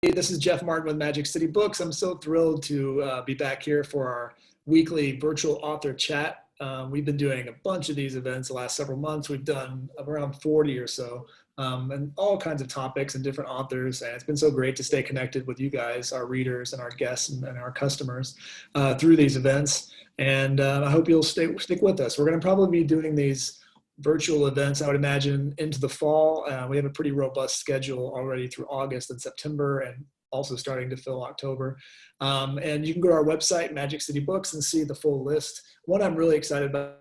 This is Jeff Martin with Magic City Books. I'm so thrilled to be back here for our weekly virtual author chat. We've been doing a bunch of these events the last several months. We've done around 40 or so, and all kinds of topics and different authors. And it's been so great to stay connected with you guys, our readers and our guests and our customers through these events. And I hope you'll stick with us. We're going to probably be doing these virtual events, I would imagine, into the fall. We have a pretty robust schedule already through August and September, and also starting to fill October. And you can go to our website, Magic City Books, and see the full list. One I'm really excited about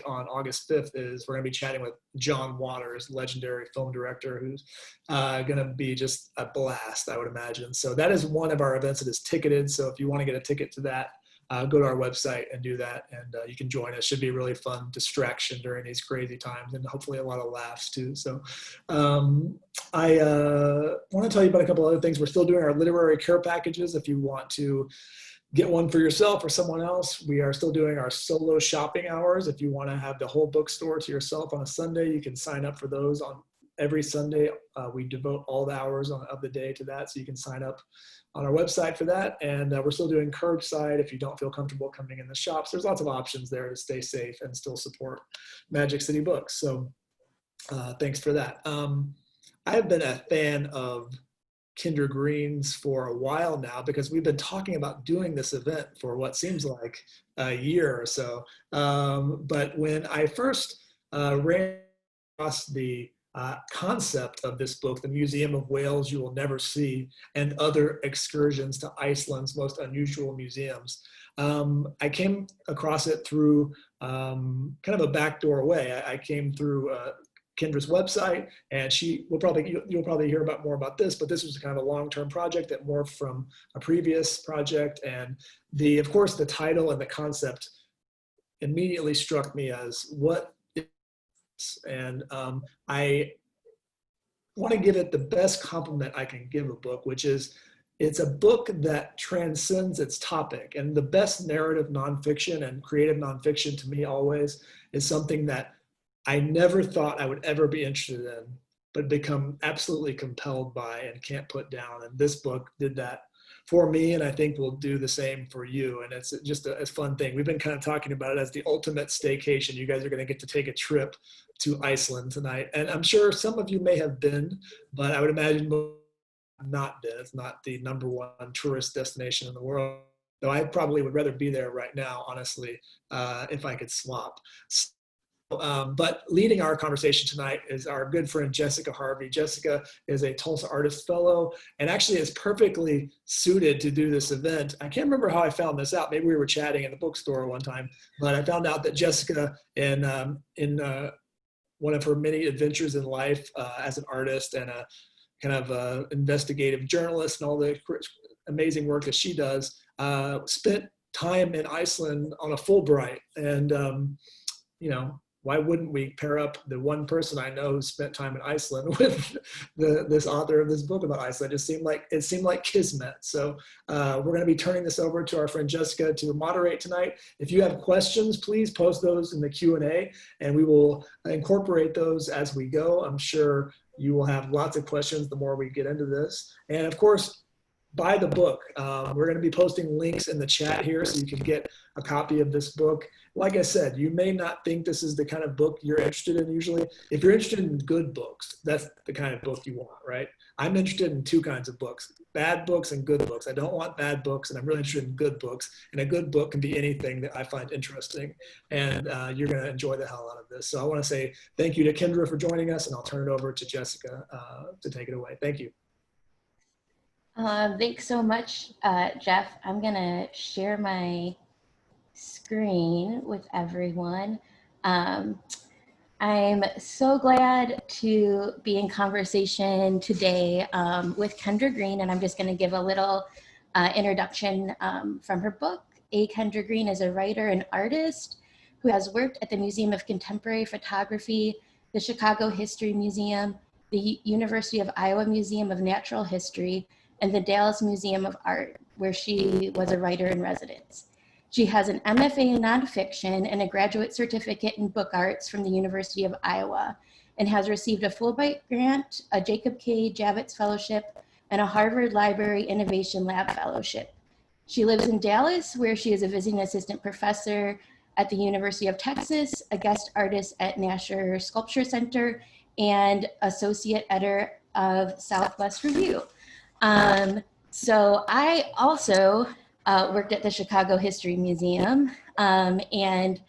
on August 5th is we're going to be chatting with John Waters, legendary film director, who's going to be just a blast, I would imagine. So that is one of our events that is ticketed. So if you want to get a ticket to that, go to our website and do that, and you can join us. Should be a really fun distraction during these crazy times, and hopefully a lot of laughs too. So I want to tell you about a couple other things. We're still doing our literary care packages. If you want to get one for yourself or someone else, we are still doing our solo shopping hours. If you want to have the whole bookstore to yourself on a Sunday, you can sign up for those on every Sunday. We devote all the hours of the day to that, so you can sign up on our website for that. And we're still doing curbside if you don't feel comfortable coming in the shops. There's lots of options there to stay safe and still support Magic City Books. So thanks for that. I have been a fan of Kendra Greene's for a while now, because we've been talking about doing this event for what seems like a year or so. But when I first ran across the concept of this book, The Museum of Whales You Will Never See, and Other Excursions to Iceland's Most Unusual Museums, I came across it through kind of a backdoor way. I came through Kendra's website, and you'll probably hear about more about this, but this was kind of a long-term project that morphed from a previous project. And of course, the title and the concept immediately struck me as what. And I want to give it the best compliment I can give a book, which is it's a book that transcends its topic. And the best narrative nonfiction and creative nonfiction to me always is something that I never thought I would ever be interested in, but become absolutely compelled by and can't put down. And this book did that for me, and I think will do the same for you. And it's just a fun thing. We've been kind of talking about it as the ultimate staycation. You guys are going to get to take a trip to Iceland tonight. And I'm sure some of you may have been, but I would imagine not been. It's not the #1 tourist destination in the world, though I probably would rather be there right now, honestly, if I could swap. But leading our conversation tonight is our good friend Jessica Harvey. Jessica is a Tulsa Artist Fellow and actually is perfectly suited to do this event. I can't remember how I found this out. Maybe we were chatting in the bookstore one time, but I found out that Jessica, in one of her many adventures in life as an artist and a kind of investigative journalist and all the amazing work that she does, spent time in Iceland on a Fullbright. And, why wouldn't we pair up the one person I know who spent time in Iceland with this author of this book about Iceland? It seemed like kismet. So we're going to be turning this over to our friend Jessica to moderate tonight. If you have questions, please post those in the Q&A, and we will incorporate those as we go. I'm sure you will have lots of questions the more we get into this. And of course, buy the book. We're going to be posting links in the chat here so you can get a copy of this book. Like I said, you may not think this is the kind of book you're interested in usually. If you're interested in good books, that's the kind of book you want, right? I'm interested in two kinds of books, bad books and good books. I don't want bad books, and I'm really interested in good books. And a good book can be anything that I find interesting. And you're going to enjoy the hell out of this. So I want to say thank you to Kendra for joining us, and I'll turn it over to Jessica to take it away. Thank you. Thanks so much, Jeff. I'm going to share my screen with everyone. I'm so glad to be in conversation today with Kendra Greene, and I'm just going to give a little introduction from her book. Kendra Greene is a writer and artist who has worked at the Museum of Contemporary Photography, the Chicago History Museum, the University of Iowa Museum of Natural History, and the Dallas Museum of Art, where she was a writer in residence. She has an MFA in nonfiction and a graduate certificate in book arts from the University of Iowa, and has received a Fullbright grant, a Jacob K. Javits Fellowship, and a Harvard Library Innovation Lab Fellowship. She lives in Dallas, where she is a visiting assistant professor at the University of Texas, a guest artist at Nasher Sculpture Center, and associate editor of Southwest Review. So I also worked at the Chicago History Museum, and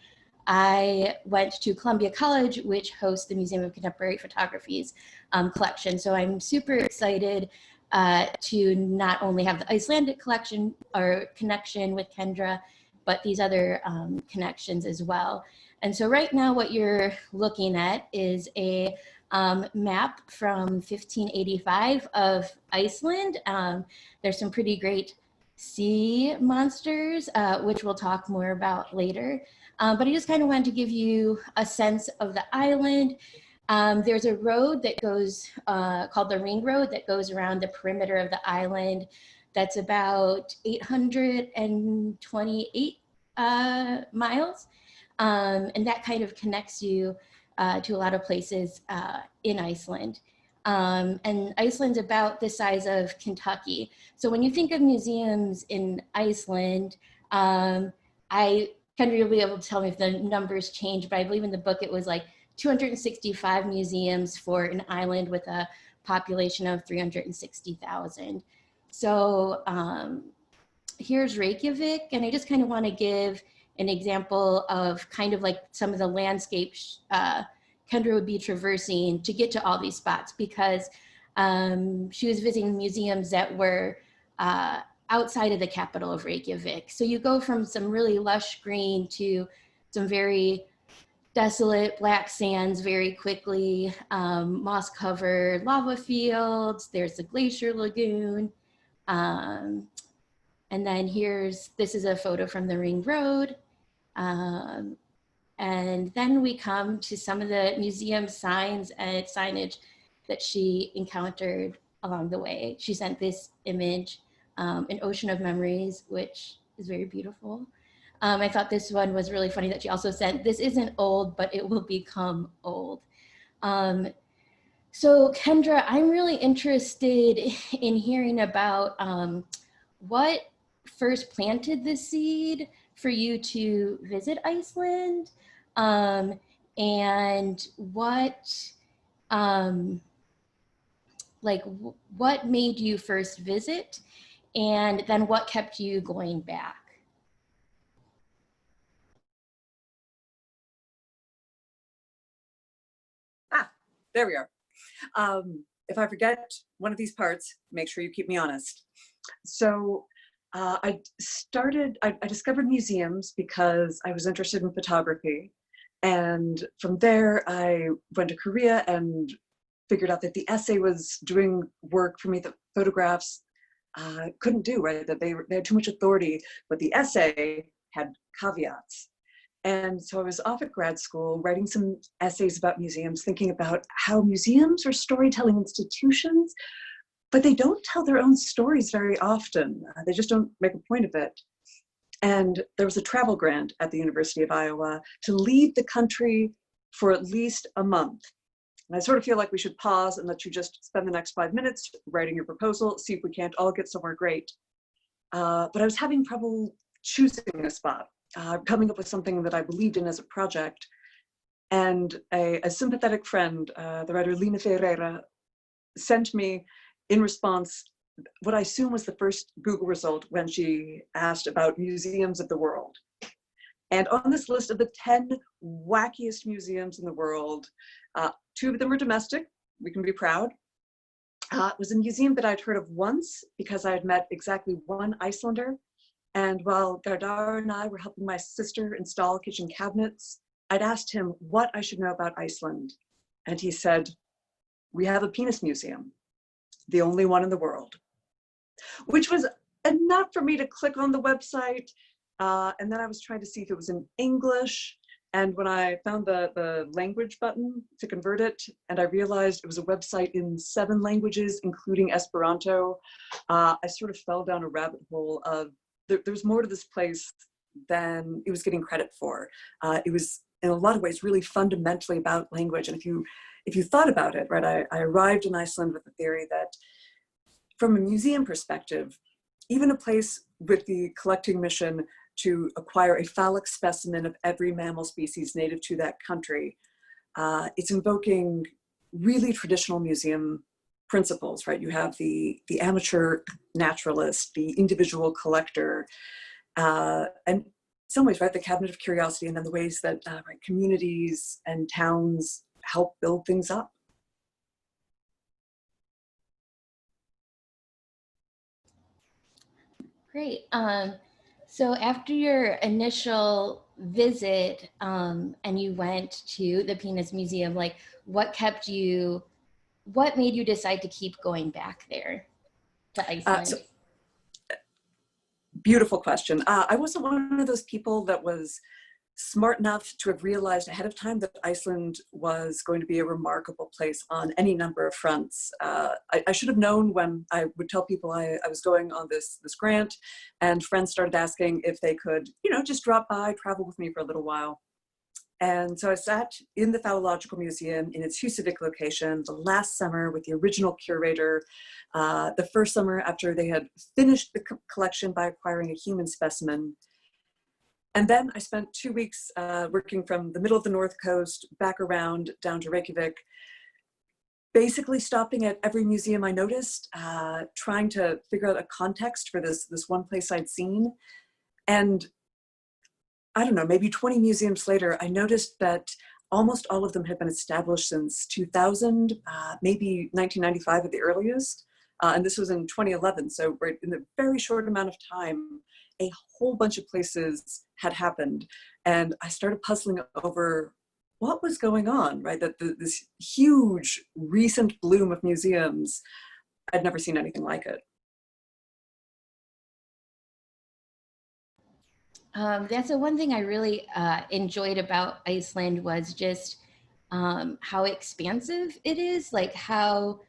I went to Columbia College, which hosts the Museum of Contemporary Photography's collection. So I'm super excited to not only have the Icelandic collection or connection with Kendra, but these other connections as well. And so right now what you're looking at is a map from 1585 of Iceland. There's some pretty great sea monsters, which we'll talk more about later. But I just kind of wanted to give you a sense of the island. There's a road that goes, called the Ring Road, that goes around the perimeter of the island. That's about 828 miles. And that kind of connects you to a lot of places in Iceland. And Iceland's about the size of Kentucky. So when you think of museums in Iceland, Kendra, you'll be able to tell me if the numbers change, but I believe in the book it was like 265 museums for an island with a population of 360,000. So here's Reykjavik, and I just kind of want to give an example of kind of like some of the landscapes Kendra would be traversing to get to all these spots, because she was visiting museums that were outside of the capital of Reykjavik. So you go from some really lush green to some very desolate black sands very quickly, moss covered lava fields, there's the glacier lagoon. And then this is a photo from the Ring Road. And then we come to some of the museum signs and signage that she encountered along the way. She sent this image, an ocean of memories, which is very beautiful. I thought this one was really funny that she also sent, this isn't old, but it will become old. So Kendra, I'm really interested in hearing about what first planted the seed for you to visit Iceland, and what what made you first visit, and then what kept you going back? There we are. If I forget one of these parts, make sure you keep me honest. So I discovered museums because I was interested in photography. And from there, I went to Korea and figured out that the essay was doing work for me that photographs couldn't do, right? That they had too much authority, but the essay had caveats. And so I was off at grad school writing some essays about museums, thinking about how museums are storytelling institutions, but they don't tell their own stories very often. They just don't make a point of it. And there was a travel grant at the University of Iowa to leave the country for at least a month. And I sort of feel like we should pause and let you just spend the next 5 minutes writing your proposal, see if we can't all get somewhere great. But I was having trouble choosing a spot. Coming up with something that I believed in as a project. And a sympathetic friend, the writer Lina Ferreira, sent me in response what I assume was the first Google result when she asked about museums of the world. And on this list of the 10 wackiest museums in the world, 2 of them were domestic, we can be proud. It was a museum that I'd heard of once because I had met exactly one Icelander. And while Gardar and I were helping my sister install kitchen cabinets, I'd asked him what I should know about Iceland. And he said, "We have a penis museum, the only one in the world," which was enough for me to click on the website. And then I was trying to see if it was in English. And when I found the language button to convert it, and I realized it was a website in 7 languages, including Esperanto, I sort of fell down a rabbit hole of there's more to this place than it was getting credit for. It was, in a lot of ways, really fundamentally about language. And if you thought about it, right, I arrived in Iceland with the theory that from a museum perspective, even a place with the collecting mission to acquire a phallic specimen of every mammal species native to that country, it's invoking really traditional museum principles, right? You have the amateur naturalist, the individual collector, and in some ways, right, the cabinet of curiosity, and then the ways that right, communities and towns help build things up. Great. So after your initial visit and you went to the Penis Museum, like what made you decide to keep going back there to Iceland? Beautiful question. I wasn't one of those people that was smart enough to have realized ahead of time that Iceland was going to be a remarkable place on any number of fronts. I should have known when I would tell people I was going on this grant, and friends started asking if they could, just drop by, travel with me for a little while. And so I sat in the Phallological Museum in its Husavik location the last summer with the original curator, the first summer after they had finished the collection by acquiring a human specimen. And then I spent 2 weeks working from the middle of the North Coast back around down to Reykjavik, basically stopping at every museum I noticed, trying to figure out a context for this one place I'd seen. And I don't know, maybe 20 museums later, I noticed that almost all of them had been established since 2000, maybe 1995 at the earliest. And this was in 2011. So right in a very short amount of time, a whole bunch of places had happened. And I started puzzling over what was going on, right? That this huge recent bloom of museums, I'd never seen anything like it. That's the one thing I really enjoyed about Iceland was just how expansive it is, like how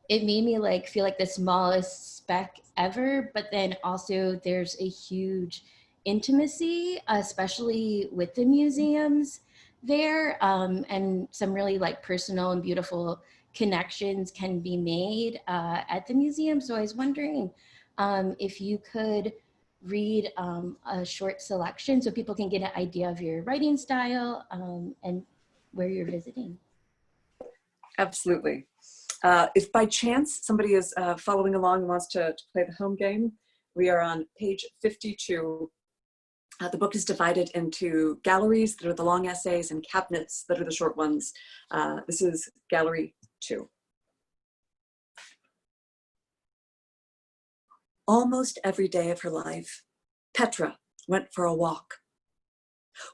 it made me like feel like the smallest speck ever, but then also there's a huge intimacy, especially with the museums there, and some really like personal and beautiful connections can be made at the museum. So I was wondering if you could read a short selection so people can get an idea of your writing style and where you're visiting. Absolutely. If by chance somebody is following along and wants to play the home game, we are on page 52. The book is divided into galleries that are the long essays and cabinets that are the short ones. This is gallery 2. Almost every day of her life, Petra went for a walk.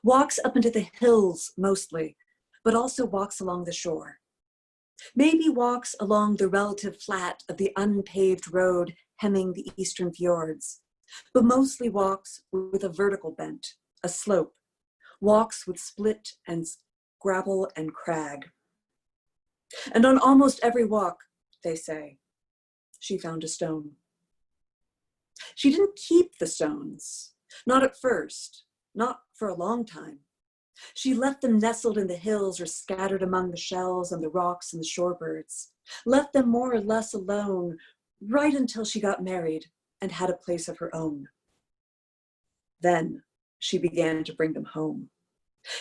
Walks up into the hills mostly, but also walks along the shore. Maybe walks along the relative flat of the unpaved road hemming the eastern fjords, but mostly walks with a vertical bent, a slope, walks with split and gravel and crag. And on almost every walk, they say, she found a stone. She didn't keep the stones, not at first, not for a long time. She left them nestled in the hills or scattered among the shells and the rocks and the shorebirds, left them more or less alone right until she got married and had a place of her own. Then she began to bring them home.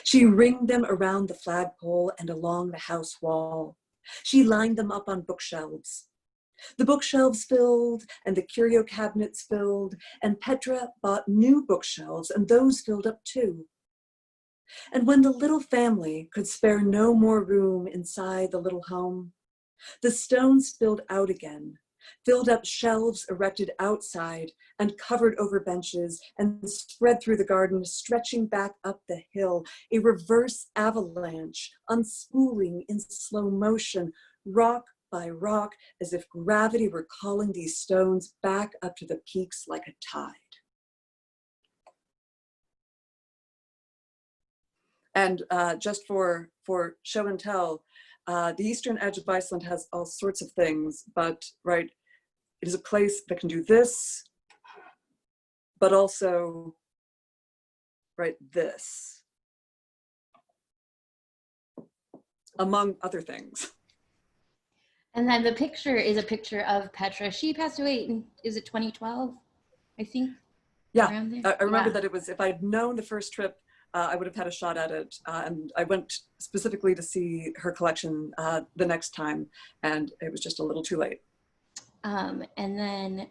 She ringed them around the flagpole and along the house wall. She lined them up on bookshelves. The bookshelves filled and the curio cabinets filled, and Petra bought new bookshelves and those filled up too. And when the little family could spare no more room inside the little home, the stones spilled out again, filled up shelves erected outside and covered over benches and spread through the garden, stretching back up the hill, a reverse avalanche, unspooling in slow motion, rock by rock, as if gravity were calling these stones back up to the peaks like a tide. And just for show and tell, the eastern edge of Iceland has all sorts of things, but right, it is a place that can do this, but also right this, among other things. And then the picture is a picture of Petra. She passed away in, is it 2012? I think. Yeah, Around there. I remember Yeah. that it was, if I'd known the first trip, I would have had a shot at it. And I went specifically to see her collection the next time, and it was just a little too late. And then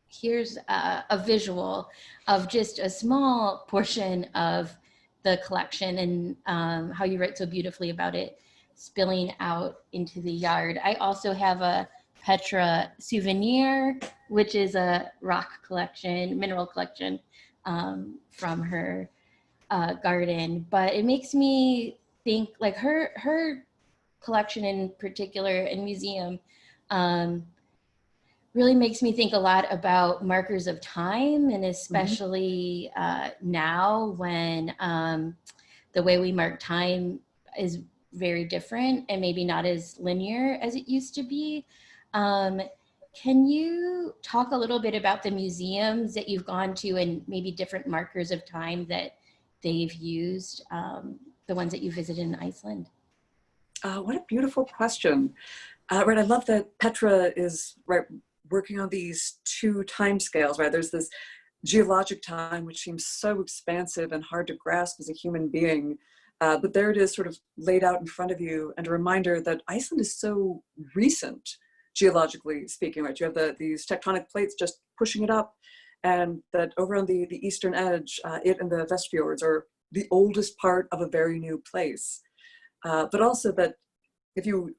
here's a visual of just a small portion of the collection, and how you write so beautifully about it spilling out into the yard. I also have a Petra souvenir, which is a rock collection, mineral collection, from her garden. But it makes me think, like, her collection in particular and museum really makes me think a lot about markers of time, and especially now when the way we mark time is very different and maybe not as linear as it used to be. Can you talk a little bit about the museums that you've gone to and maybe different markers of time that they've used, the ones that you visited in Iceland? What a beautiful question. Right, I love that Petra is working on these two time scales, right? There's this geologic time, which seems so expansive and hard to grasp as a human being. But there it is, sort of laid out in front of you, and a reminder that Iceland is so recent, geologically speaking, right? You have these tectonic plates just pushing it up, and that over on the eastern edge, it and the Vestfjords are the oldest part of a very new place. But also that if you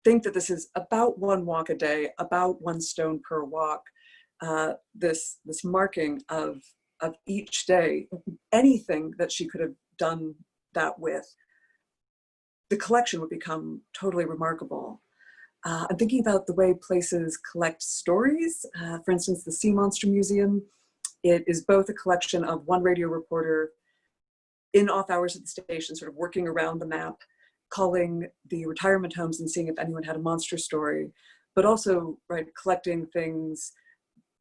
think that this is about one walk a day, about one stone per walk, this marking of each day, anything that she could have done that with, the collection would become totally remarkable. I'm thinking about the way places collect stories. For instance, the Sea Monster Museum, it is both a collection of one radio reporter in off hours at the station, sort of working around the map, calling the retirement homes and seeing if anyone had a monster story, but also, right, collecting things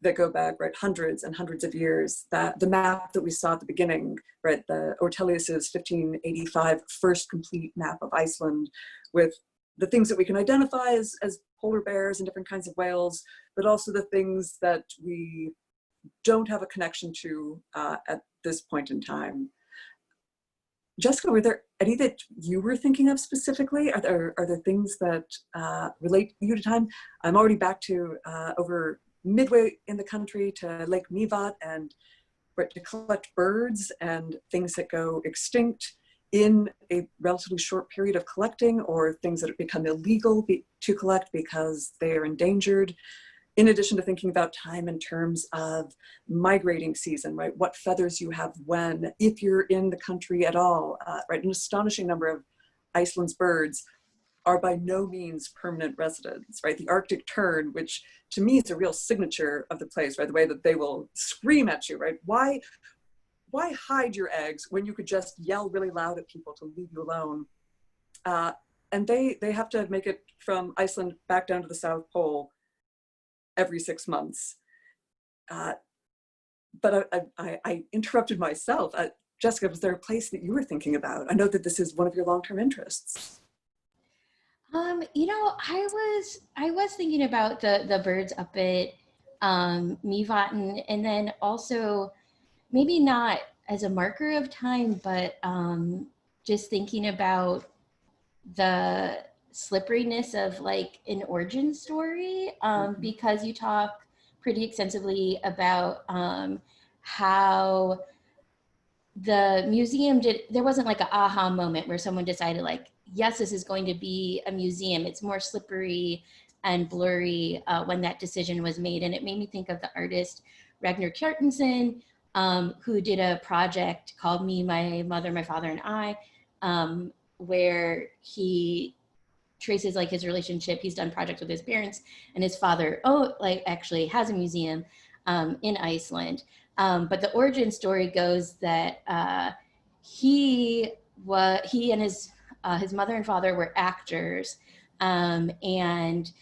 that go back, right, hundreds and hundreds of years. That the map that we saw at the beginning, right, the Ortelius's 1585 first complete map of Iceland, with the things that we can identify as polar bears and different kinds of whales, but also the things that we don't have a connection to at this point in time. Jessica, were there any that you were thinking of specifically? Are there things that relate you to time? I'm already back to over midway in the country to Lake Mivat, and to collect birds and things that go extinct in a relatively short period of collecting, or things that have become illegal to collect because they are endangered. In addition to thinking about time in terms of migrating season, right? What feathers you have when, if you're in the country at all, right? An astonishing number of Iceland's birds are by no means permanent residents, right? The Arctic tern, which to me is a real signature of the place, right? The way that they will scream at you, right? Why hide your eggs when you could just yell really loud at people to leave you alone? And they have to make it from Iceland back down to the South Pole every 6 months. But I interrupted myself. Jessica, was there a place that you were thinking about? I know that this is one of your long-term interests. You know, I was thinking about the birds up at Mivaten, and then also maybe not as a marker of time, but just thinking about the slipperiness of like an origin story, because you talk pretty extensively about how the museum there wasn't like an aha moment where someone decided like, yes, this is going to be a museum. It's more slippery and blurry when that decision was made. And it made me think of the artist Ragnar Kjartansson, who did a project called Me, My Mother, My Father, and I, where he traces like his relationship. He's done projects with his parents, and his father actually has a museum in Iceland. But the origin story goes that he and his mother and father were actors, and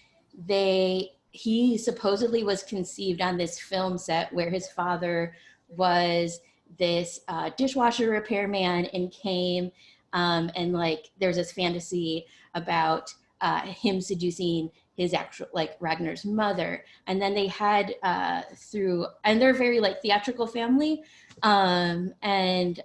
he supposedly was conceived on this film set where his father was this dishwasher repairman and came and like there's this fantasy about him seducing his actual, like Ragnar's mother. And then they had and they're very like theatrical family. And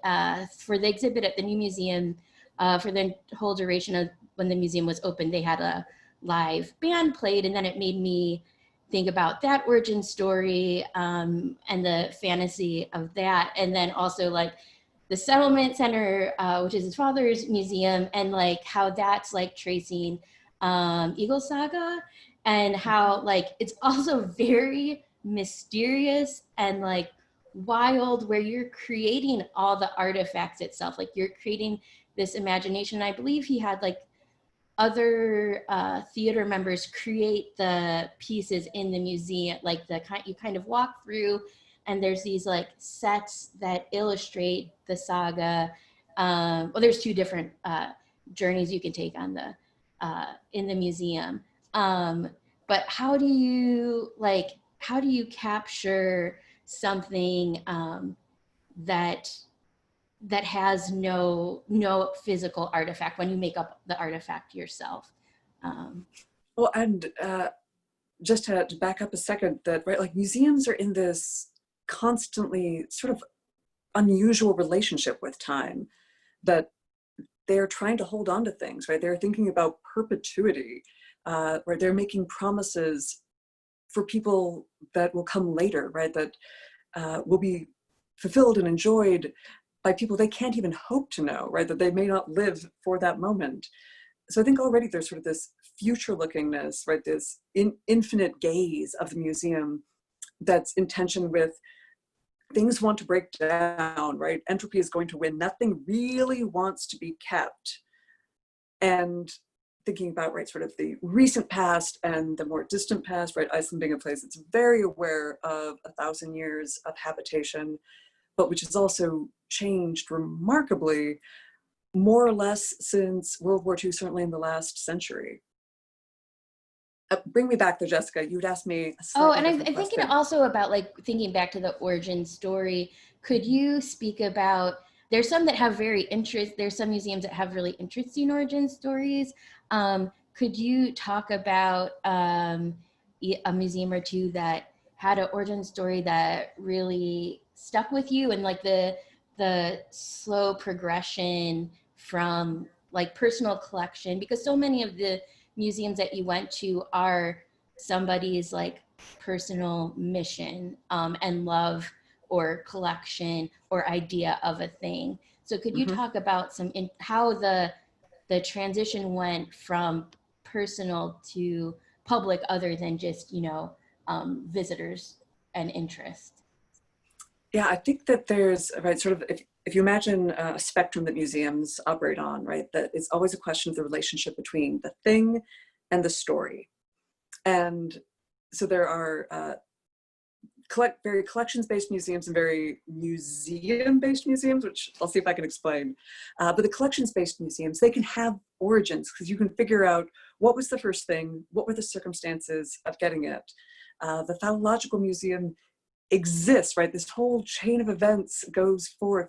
for the exhibit at the new museum, for the whole duration of when the museum was open, they had a live band played. And then it made me think about that origin story and the fantasy of that. And then also like the settlement center, which is his father's museum, and like how that's like tracing Eagle Saga, and how like it's also very mysterious and like wild, where you're creating all the artifacts itself. Like you're creating this imagination. I believe he had like other theater members create the pieces in the museum, like the kind you kind of walk through, and there's these like sets that illustrate the saga. Well, there's two different journeys you can take on the in the museum. But how do you capture something that has no physical artifact when you make up the artifact yourself? Well, and just to back up a second, that right, like museums are in this constantly sort of unusual relationship with time, that they're trying to hold on to things, right? They're thinking about perpetuity, where they're making promises for people that will come later, right? That will be fulfilled and enjoyed by people they can't even hope to know, right? That they may not live for that moment. So I think already there's sort of this future lookingness, right? This infinite gaze of the museum that's in tension with things want to break down, right? Entropy is going to win. Nothing really wants to be kept. And thinking about, right, sort of the recent past and the more distant past, right? Iceland being a place that's very aware of 1,000 years of habitation, but which has also changed remarkably, more or less since World War II, certainly in the last century. Bring me back there, Jessica. You'd asked me a slightly I'm different thinking question. also about like thinking back to the origin story. Could you speak about, there's some that have there's some museums that have really interesting origin stories. Could you talk about a museum or two that had an origin story that really stuck with you, and like the slow progression from like personal collection? Because so many of the museums that you went to are somebody's like personal mission and love or collection or idea of a thing. So could you talk about how the transition went from personal to public, other than just, visitors and interest? Yeah, I think that there's, right, sort of, if you imagine a spectrum that museums operate on, right, that it's always a question of the relationship between the thing and the story. And so there are very collections-based museums and very museum-based museums, which I'll see if I can explain. But the collections-based museums, they can have origins, because you can figure out what was the first thing, what were the circumstances of getting it. The Phallological Museum exists, right? This whole chain of events goes forth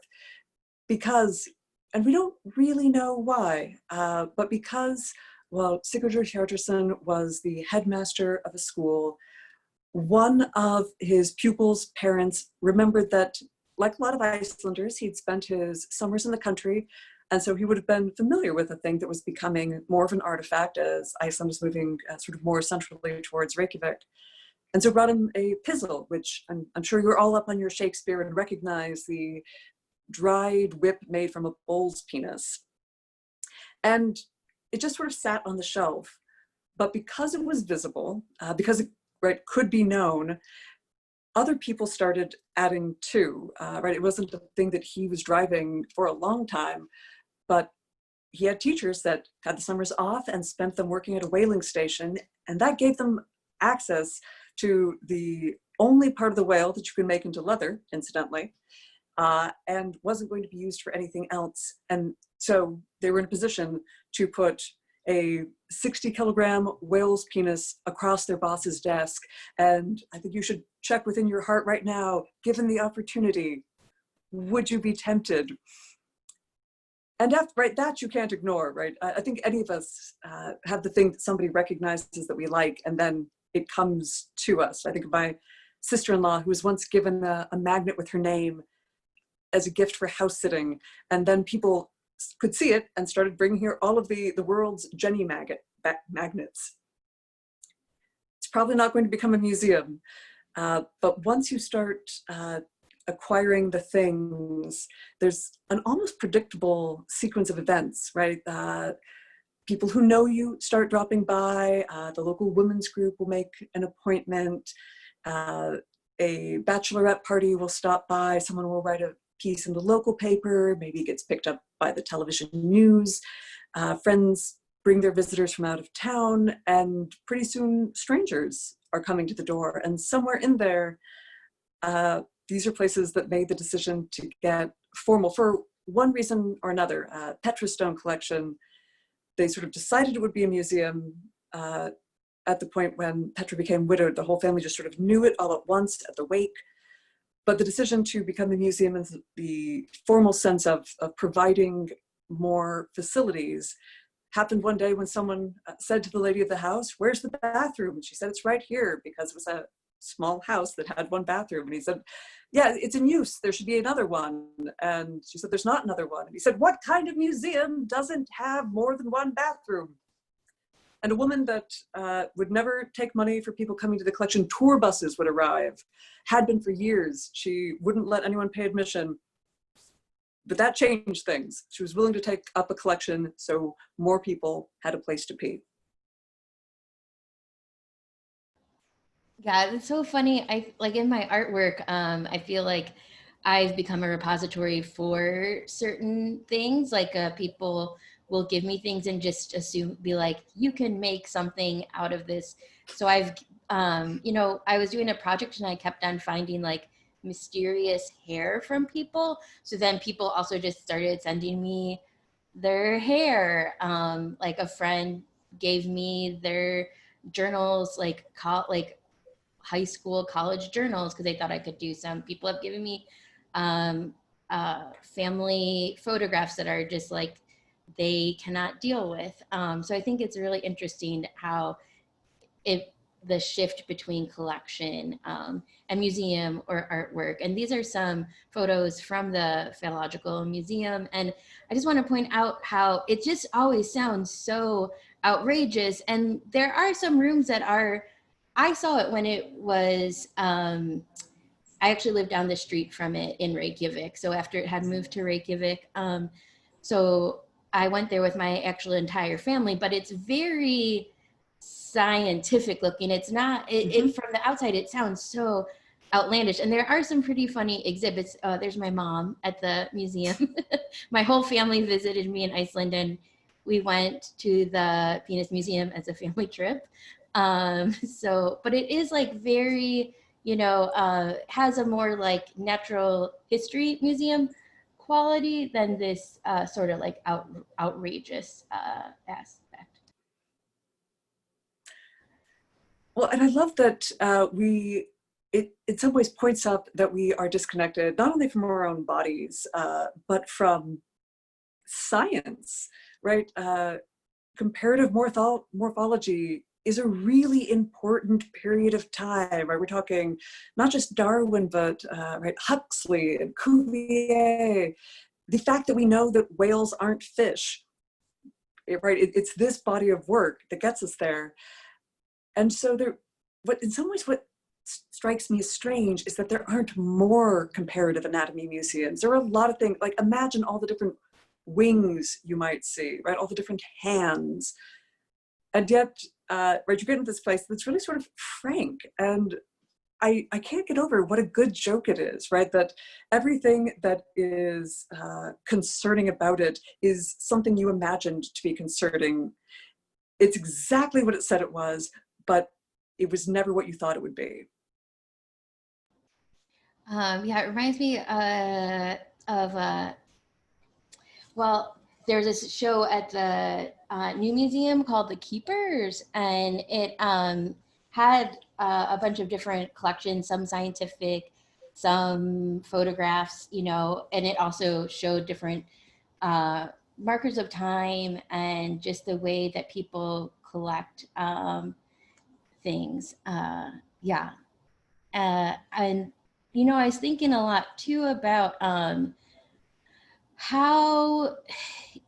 because, and we don't really know why, but because, well, Sigurdur Hjartarson was the headmaster of a school, one of his pupils' parents remembered that, like a lot of Icelanders, he'd spent his summers in the country, and so he would have been familiar with a thing that was becoming more of an artifact as Iceland was moving sort of more centrally towards Reykjavik. And so brought him a pizzle, which I'm sure you're all up on your Shakespeare and recognize the dried whip made from a bull's penis. And it just sort of sat on the shelf. But because it was visible, because it, right, could be known, other people started adding to, right? It wasn't a thing that he was driving for a long time, but he had teachers that had the summers off and spent them working at a whaling station, and that gave them access to the only part of the whale that you can make into leather, incidentally, and wasn't going to be used for anything else. And so they were in a position to put a 60-kilogram whale's penis across their boss's desk. And I think you should check within your heart right now, given the opportunity, would you be tempted? and after, right, that you can't ignore, right? I think any of us have the thing that somebody recognizes that we like, and then it comes to us. I think of my sister-in-law, who was once given a magnet with her name as a gift for house sitting, and then people could see it and started bringing here all of the world's Jenny magnets. It's probably not going to become a museum, but once you start acquiring the things, there's an almost predictable sequence of events, right? People who know you start dropping by, the local women's group will make an appointment, a bachelorette party will stop by, someone will write a piece in the local paper, maybe it gets picked up by the television news, friends bring their visitors from out of town, and pretty soon strangers are coming to the door. And somewhere in there, these are places that made the decision to get formal for one reason or another. Petra Stone collection, they sort of decided it would be a museum at the point when Petra became widowed. The whole family just sort of knew it all at once at the wake. But the decision to become a museum in the formal sense of providing more facilities happened one day when someone said to the lady of the house, "Where's the bathroom?" And she said, "It's right here," because it was a small house that had one bathroom. And he said, "Yeah, it's in use. There should be another one." And she said, "There's not another one." And he said, "What kind of museum doesn't have more than one bathroom?" And a woman that would never take money for people coming to the collection, tour buses would arrive, had been for years. She wouldn't let anyone pay admission. But that changed things. She was willing to take up a collection so more people had a place to pee. Yeah, it's so funny. I like in my artwork, I feel like I've become a repository for certain things. Like people will give me things and just be like, you can make something out of this. So I've, I was doing a project and I kept on finding like mysterious hair from people. So then people also just started sending me their hair. Like a friend gave me their journals, like high school, college journals, because they thought I could do some. People have given me family photographs that are just like they cannot deal with. So I think it's really interesting how the shift between collection and museum or artwork. And these are some photos from the Phallological Museum. And I just want to point out how it just always sounds so outrageous. And there are some rooms that are, I saw it when it was, I actually lived down the street from it in Reykjavik. So after it had moved to Reykjavik, so I went there with my actual entire family, but it's very scientific looking. It's not, from the outside, it sounds so outlandish. And there are some pretty funny exhibits. There's my mom at the museum. My whole family visited me in Iceland and we went to the Penis Museum as a family trip. But it is like very, has a more like natural history museum quality than this sort of like outrageous aspect. Well, and I love that it in some ways points up that we are disconnected, not only from our own bodies, but from science, right? Comparative morphology is a really important period of time, right? We're talking not just Darwin, but right, Huxley and Cuvier. The fact that we know that whales aren't fish, right? It's this body of work that gets us there. And so in some ways, what strikes me as strange is that there aren't more comparative anatomy museums. There are a lot of things, like imagine all the different wings you might see, right? All the different hands. And yet, right, you get into this place that's really sort of frank. And I can't get over what a good joke it is, right? That everything that is concerning about it is something you imagined to be concerning. It's exactly what it said it was, but it was never what you thought it would be. Yeah, it reminds me of, well, there's this show at the new museum called The Keepers, and it had a bunch of different collections, some scientific, some photographs, and it also showed different markers of time and just the way that people collect things. Yeah. And, you know, I was thinking a lot too about how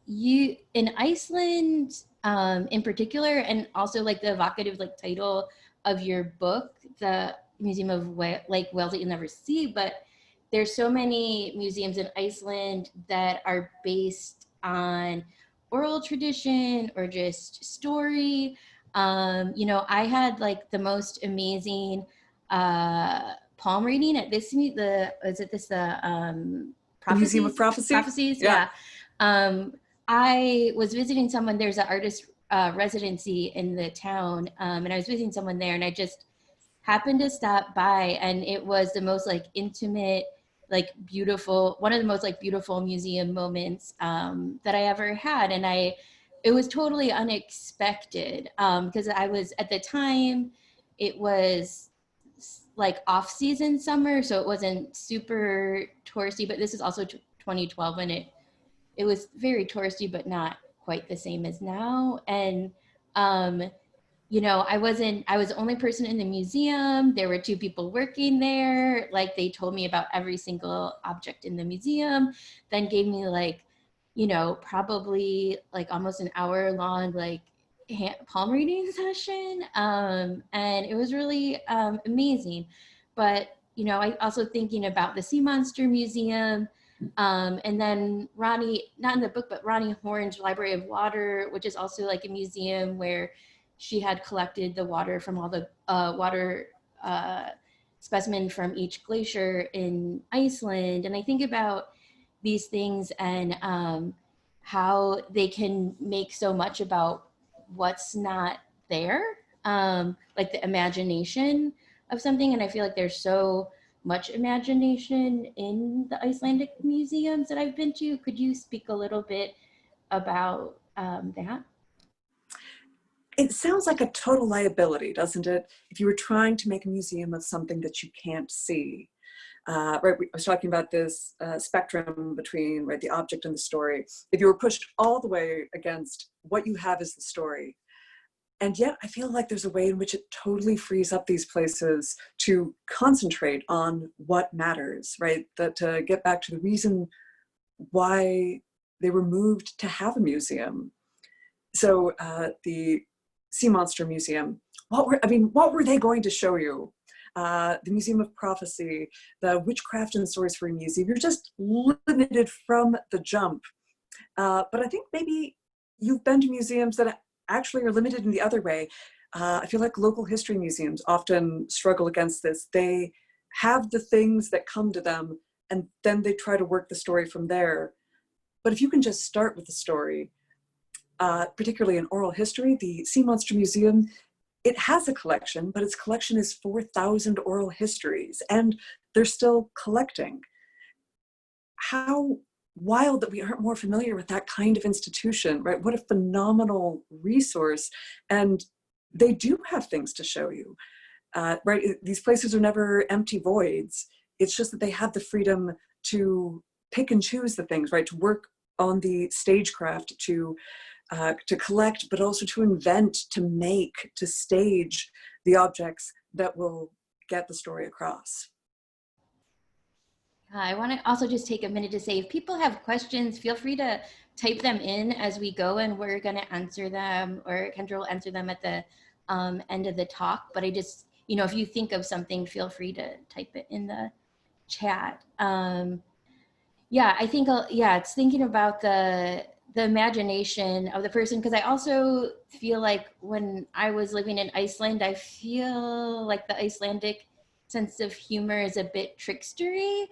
you, in Iceland in particular, and also like the evocative like title of your book, the Museum of like Whales That You'll Never See, but there's so many museums in Iceland that are based on oral tradition or just story. You know, I had like the most amazing palm reading at this, The Museum of Prophecies? Prophecy? Prophecies, Yeah. yeah. I was visiting someone, there's an artist residency in the town, and I was visiting someone there, and I just happened to stop by, and it was the most like intimate, like beautiful, one of the most like beautiful museum moments that I ever had. And it was totally unexpected because I was, at the time, it was like off-season summer, so it wasn't super touristy, but this is also 2012, and it was very touristy, but not quite the same as now. And you know, I was the only person in the museum. There were two people working there. Like, they told me about every single object in the museum, then gave me like, you know, probably like almost an hour long, like palm reading session. And it was really amazing. But, you know, I also thinking about the Sea Monster Museum, and then Ronnie, not in the book, but Ronnie Horn's Library of Water, which is also like a museum where she had collected the water from all the water specimen from each glacier in Iceland. And I think about these things and how they can make so much about what's not there, like the imagination of something. And I feel like there's so much imagination in the Icelandic museums that I've been to. Could you speak a little bit about that? It sounds like a total liability, doesn't it? If you were trying to make a museum of something that you can't see. Right, I was talking about this spectrum between, right, the object and the story. If you were pushed all the way against what you have as the story, and yet I feel like there's a way in which it totally frees up these places to concentrate on what matters, right? That to get back to the reason why they were moved to have a museum. So the Sea Monster Museum, what were they going to show you? The Museum of Prophecy, the Witchcraft and Sorcery Museum, you're just limited from the jump. But I think maybe you've been to museums that actually are limited in the other way. I feel like local history museums often struggle against this. They have the things that come to them, and then they try to work the story from there. But if you can just start with the story, particularly in oral history, the Sea Monster Museum, it has a collection, but its collection is 4,000 oral histories, and they're still collecting. How wild that we aren't more familiar with that kind of institution, right? What a phenomenal resource. And they do have things to show you, right? These places are never empty voids. It's just that they have the freedom to pick and choose the things, right? To work on the stagecraft, to collect, but also to invent, to make, to stage the objects that will get the story across. I want to also just take a minute to say, if people have questions, feel free to type them in as we go, and we're going to answer them, or Kendra will answer them at the end of the talk. But I just, you know, if you think of something, feel free to type it in the chat. Yeah, I think, yeah, it's thinking about the imagination of the person, because I also feel like when I was living in Iceland, I feel like the Icelandic sense of humor is a bit trickstery.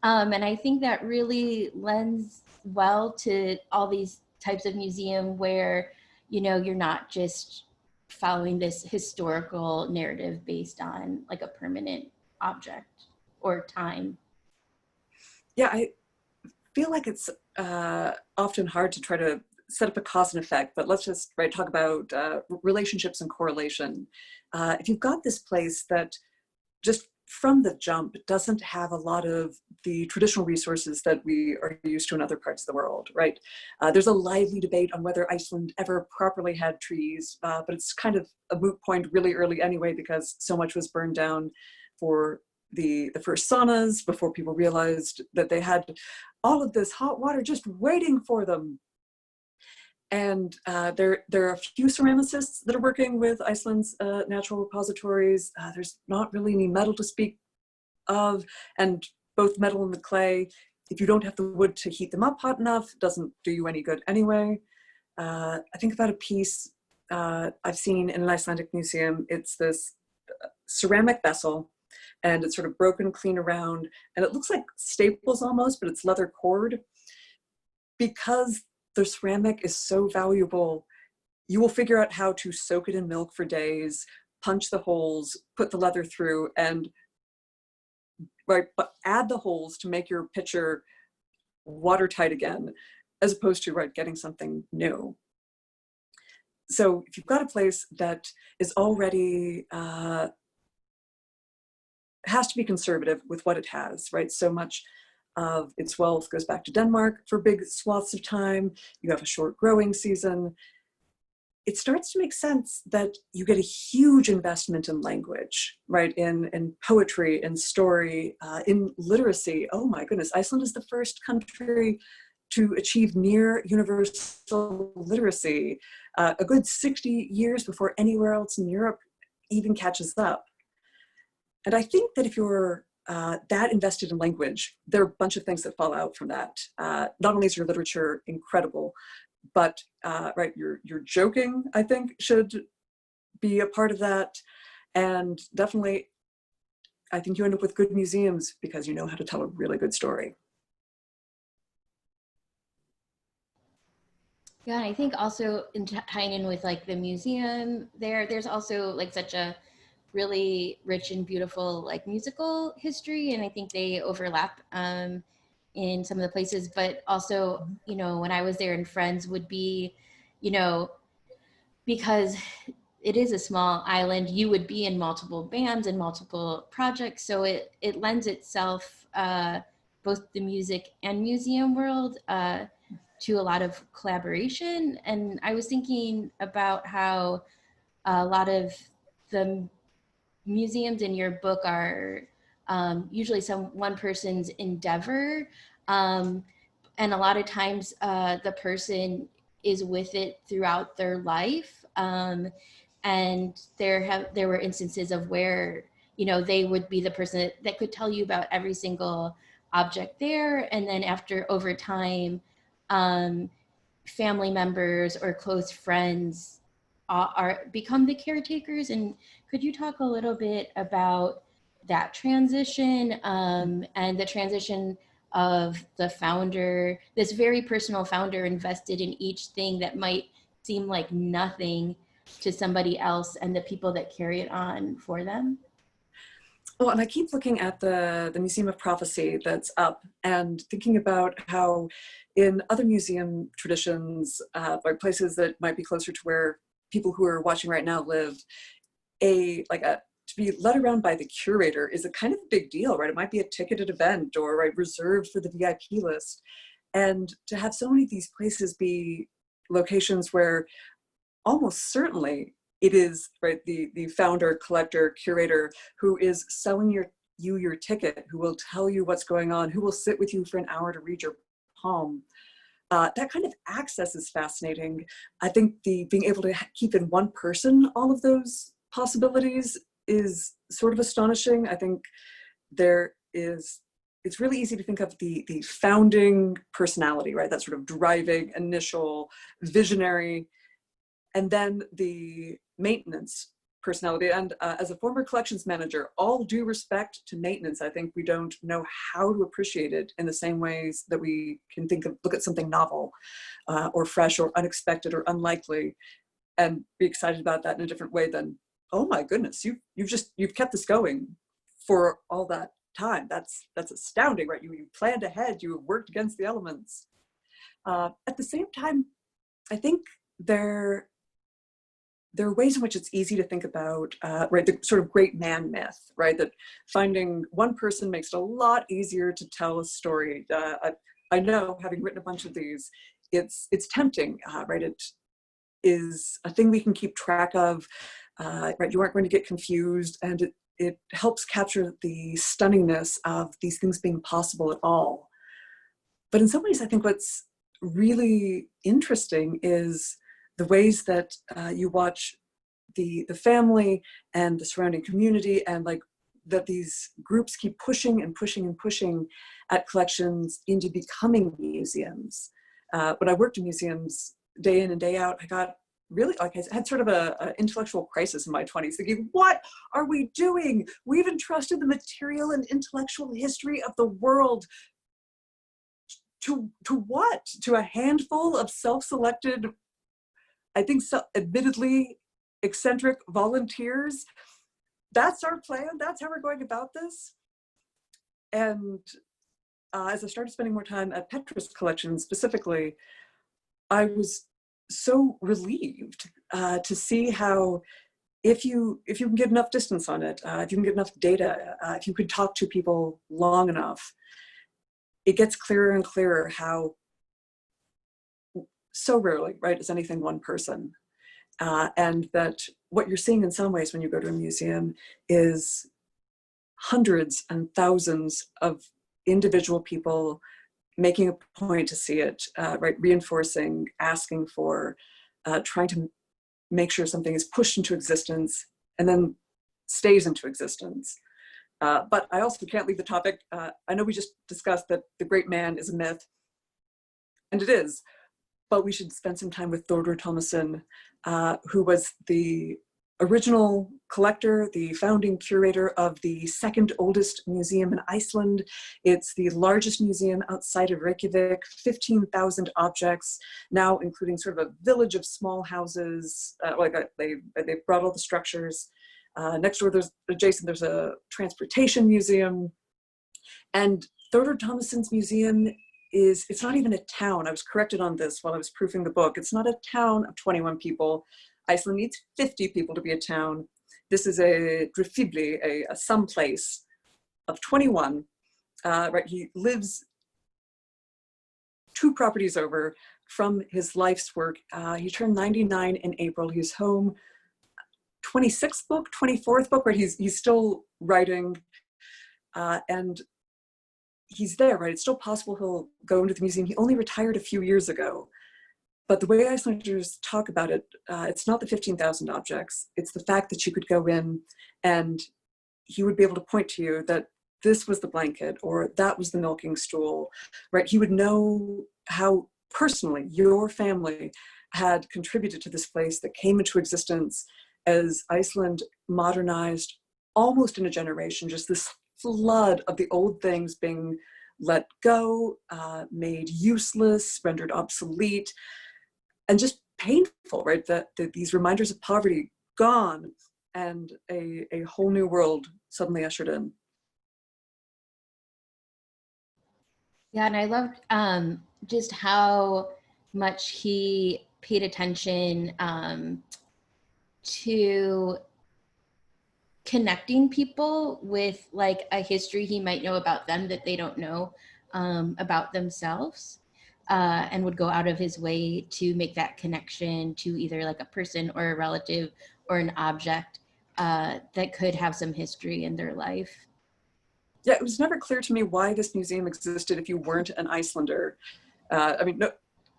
And I think that really lends well to all these types of museum where, you know, you're not just following this historical narrative based on like a permanent object or time. Yeah, I feel like it's often hard to try to set up a cause and effect, but let's just talk about relationships and correlation. If you've got this place that just from the jump doesn't have a lot of the traditional resources that we are used to in other parts of the world, right? There's a lively debate on whether Iceland ever properly had trees, but it's kind of a moot point really early anyway, because so much was burned down for the first saunas before people realized that they had all of this hot water just waiting for them. And there are a few ceramicists that are working with Iceland's natural repositories. There's not really any metal to speak of, and both metal and the clay, if you don't have the wood to heat them up hot enough, doesn't do you any good anyway. I think about a piece I've seen in an Icelandic museum. It's this ceramic vessel, and it's sort of broken clean around, and it looks like staples almost, but it's leather cord. Because the ceramic is so valuable, you will figure out how to soak it in milk for days, punch the holes, put the leather through, and but add the holes to make your pitcher watertight again, as opposed to getting something new. So if you've got a place that is already has to be conservative with what it has, right? So much of its wealth goes back to Denmark for big swaths of time. You have a short growing season. It starts to make sense that you get a huge investment in language, right? In poetry, in story, in literacy. Oh my goodness, Iceland is the first country to achieve near universal literacy, a good 60 years before anywhere else in Europe even catches up. And I think that if you're that invested in language, there are a bunch of things that fall out from that. Not only is your literature incredible, but your joking, I think, should be a part of that. And definitely, I think you end up with good museums because you know how to tell a really good story. Yeah, I think also in tying in with like the museum there's also like such a really rich and beautiful like musical history, and I think they overlap in some of the places. But also, you know, when I was there, and friends would be, you know, because it is a small island, you would be in multiple bands and multiple projects, so it lends itself, both the music and museum world, to a lot of collaboration. And I was thinking about how a lot of the museums in your book are usually one person's endeavor, and a lot of times the person is with it throughout their life, and there were instances of where, you know, they would be the person that could tell you about every single object there, and then over time, family members or close friends become the caretakers. And could you talk a little bit about that transition, and the transition of the founder, this very personal founder invested in each thing that might seem like nothing to somebody else, and the people that carry it on for them? Well, and I keep looking at the Museum of Prophecy that's up and thinking about how in other museum traditions, or places that might be closer to where people who are watching right now live, to be led around by the curator is a kind of big deal, right? It might be a ticketed event or reserved for the VIP list. And to have so many of these places be locations where almost certainly it is the founder, collector, curator who is selling your ticket, who will tell you what's going on, who will sit with you for an hour to read your palm. That kind of access is fascinating. I think being able to keep in one person all of those possibilities is sort of astonishing. I think it's really easy to think of the founding personality, right? That sort of driving, initial, visionary, and then the maintenance personality. And as a former collections manager, all due respect to maintenance, I think we don't know how to appreciate it in the same ways that we can look at something novel or fresh or unexpected or unlikely and be excited about that in a different way than, oh my goodness, you've kept this going for all that time. That's astounding, right? You planned ahead, you worked against the elements. At the same time, I think there there are ways in which it's easy to think about, right, the sort of great man myth, right, that finding one person makes it a lot easier to tell a story. I know, having written a bunch of these, it's tempting, right? It is a thing we can keep track of, right? You aren't going to get confused, and it helps capture the stunningness of these things being possible at all. But in some ways, I think what's really interesting is the ways that you watch the family and the surrounding community, and like that these groups keep pushing and pushing and pushing at collections into becoming museums. When I worked in museums day in and day out, I got really, like, I had sort of an intellectual crisis in my 20s, thinking, what are we doing? We've entrusted the material and intellectual history of the world to what? To a handful of self-selected, I think, admittedly eccentric volunteers. That's our plan. That's how we're going about this. And as I started spending more time at Petra's collection specifically, I was so relieved to see how, if you can get enough distance on it, if you can get enough data, if you could talk to people long enough, it gets clearer and clearer how so rarely, right, is anything one person. And that what you're seeing in some ways when you go to a museum is hundreds and thousands of individual people making a point to see it, right, reinforcing, asking for, trying to make sure something is pushed into existence and then stays into existence. But I also can't leave the topic. I know we just discussed that the great man is a myth, and it is, but we should spend some time with Þórður Tómasson, who was the original collector, the founding curator of the second oldest museum in Iceland. It's the largest museum outside of Reykjavik, 15,000 objects, now including sort of a village of small houses. They brought all the structures. Next door, there's a transportation museum. And Þórður Tómasson's museum it's not even a town. I was corrected on this while I was proofing the book. It's not a town of 21 people. Iceland needs 50 people to be a town. This is a drifibli, a someplace of 21. Right, he lives 2 properties over from his life's work. He turned 99 in April. He's home. 26th book, 24th book, right? He's still writing, and he's there, right? It's still possible he'll go into the museum. He only retired a few years ago. But the way Icelanders talk about it, it's not the 15,000 objects. It's the fact that you could go in and he would be able to point to you that this was the blanket or that was the milking stool, right? He would know how personally your family had contributed to this place that came into existence as Iceland modernized almost in a generation, just this flood of the old things being let go, made useless, rendered obsolete, and just painful, right? That these reminders of poverty gone, and a whole new world suddenly ushered in. Yeah, and I loved just how much he paid attention to connecting people with like a history he might know about them that they don't know about themselves, and would go out of his way to make that connection to either like a person or a relative or an object that could have some history in their life. Yeah, it was never clear to me why this museum existed if you weren't an Icelander. I mean, no,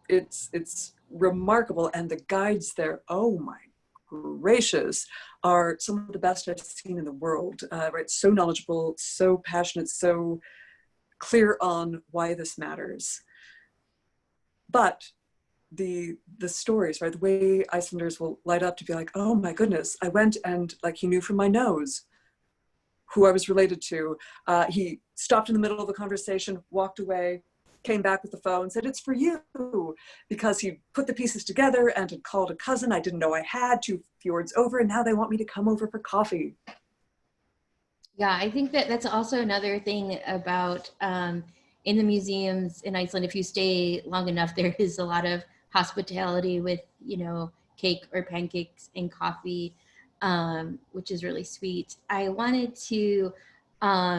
it's remarkable, and the guides there, oh my gracious, are some of the best I've seen in the world, right? So knowledgeable, so passionate, so clear on why this matters. But the stories, right? The way Icelanders will light up to be like, oh my goodness, I went and like he knew from my nose who I was related to. He stopped in the middle of the conversation, walked away, came back with the phone, said, it's for you, because he put the pieces together and had called a cousin I didn't know I had 2 fjords over, and now they want me to come over for coffee. Yeah, I think that that's also another thing about in the museums in Iceland. If you stay long enough, there is a lot of hospitality with, you know, cake or pancakes and coffee, which is really sweet. I wanted to,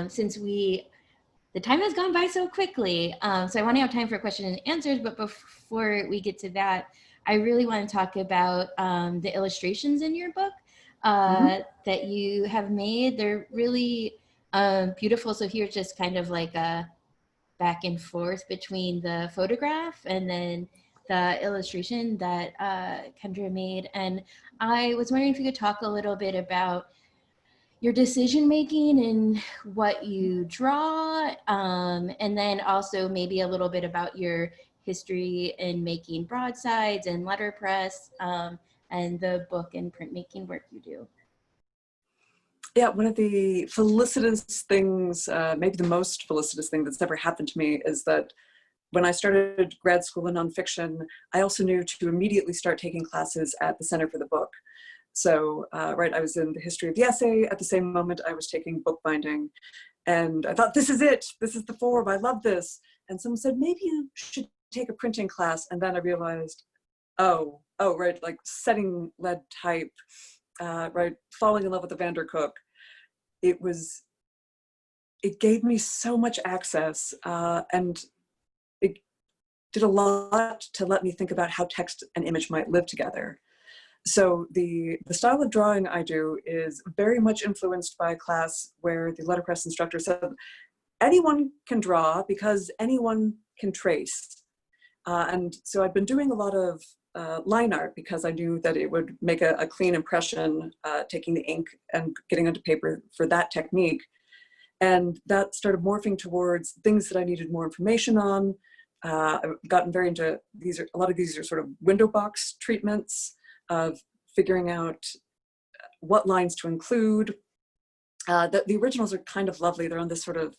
since the time has gone by so quickly, so I want to have time for questions and answers, but before we get to that, I really want to talk about the illustrations in your book that you have made. They're really beautiful. So here's just kind of like a back and forth between the photograph and then the illustration that Kendra made. And I was wondering if you could talk a little bit about your decision making and what you draw, and then also maybe a little bit about your history in making broadsides and letterpress, and the book and printmaking work you do. Yeah, one of the felicitous things, maybe the most felicitous thing that's ever happened to me, is that when I started grad school in nonfiction, I also knew to immediately start taking classes at the Center for the Book. So, right, I was in the history of the essay. At the same moment, I was taking bookbinding. And I thought, this is it. This is the form. I love this. And someone said, maybe you should take a printing class. And then I realized, oh, right, like setting lead type, right, falling in love with the Vandercook. It gave me so much access, and it did a lot to let me think about how text and image might live together. So the style of drawing I do is very much influenced by a class where the letterpress instructor said, anyone can draw because anyone can trace. And so I've been doing a lot of line art because I knew that it would make a clean impression, taking the ink and getting onto paper for that technique. And that started morphing towards things that I needed more information on. I've gotten very into a lot of these are sort of window box treatments of figuring out what lines to include. The originals are kind of lovely. They're on this sort of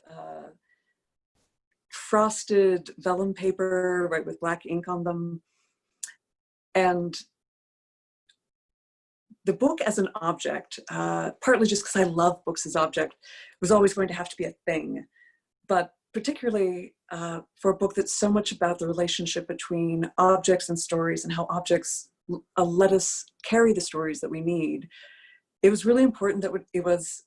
frosted vellum paper, right, with black ink on them. And the book as an object, partly just because I love books as object, was always going to have to be a thing. But particularly for a book that's so much about the relationship between objects and stories and how objects let us carry the stories that we need, it was really important that it was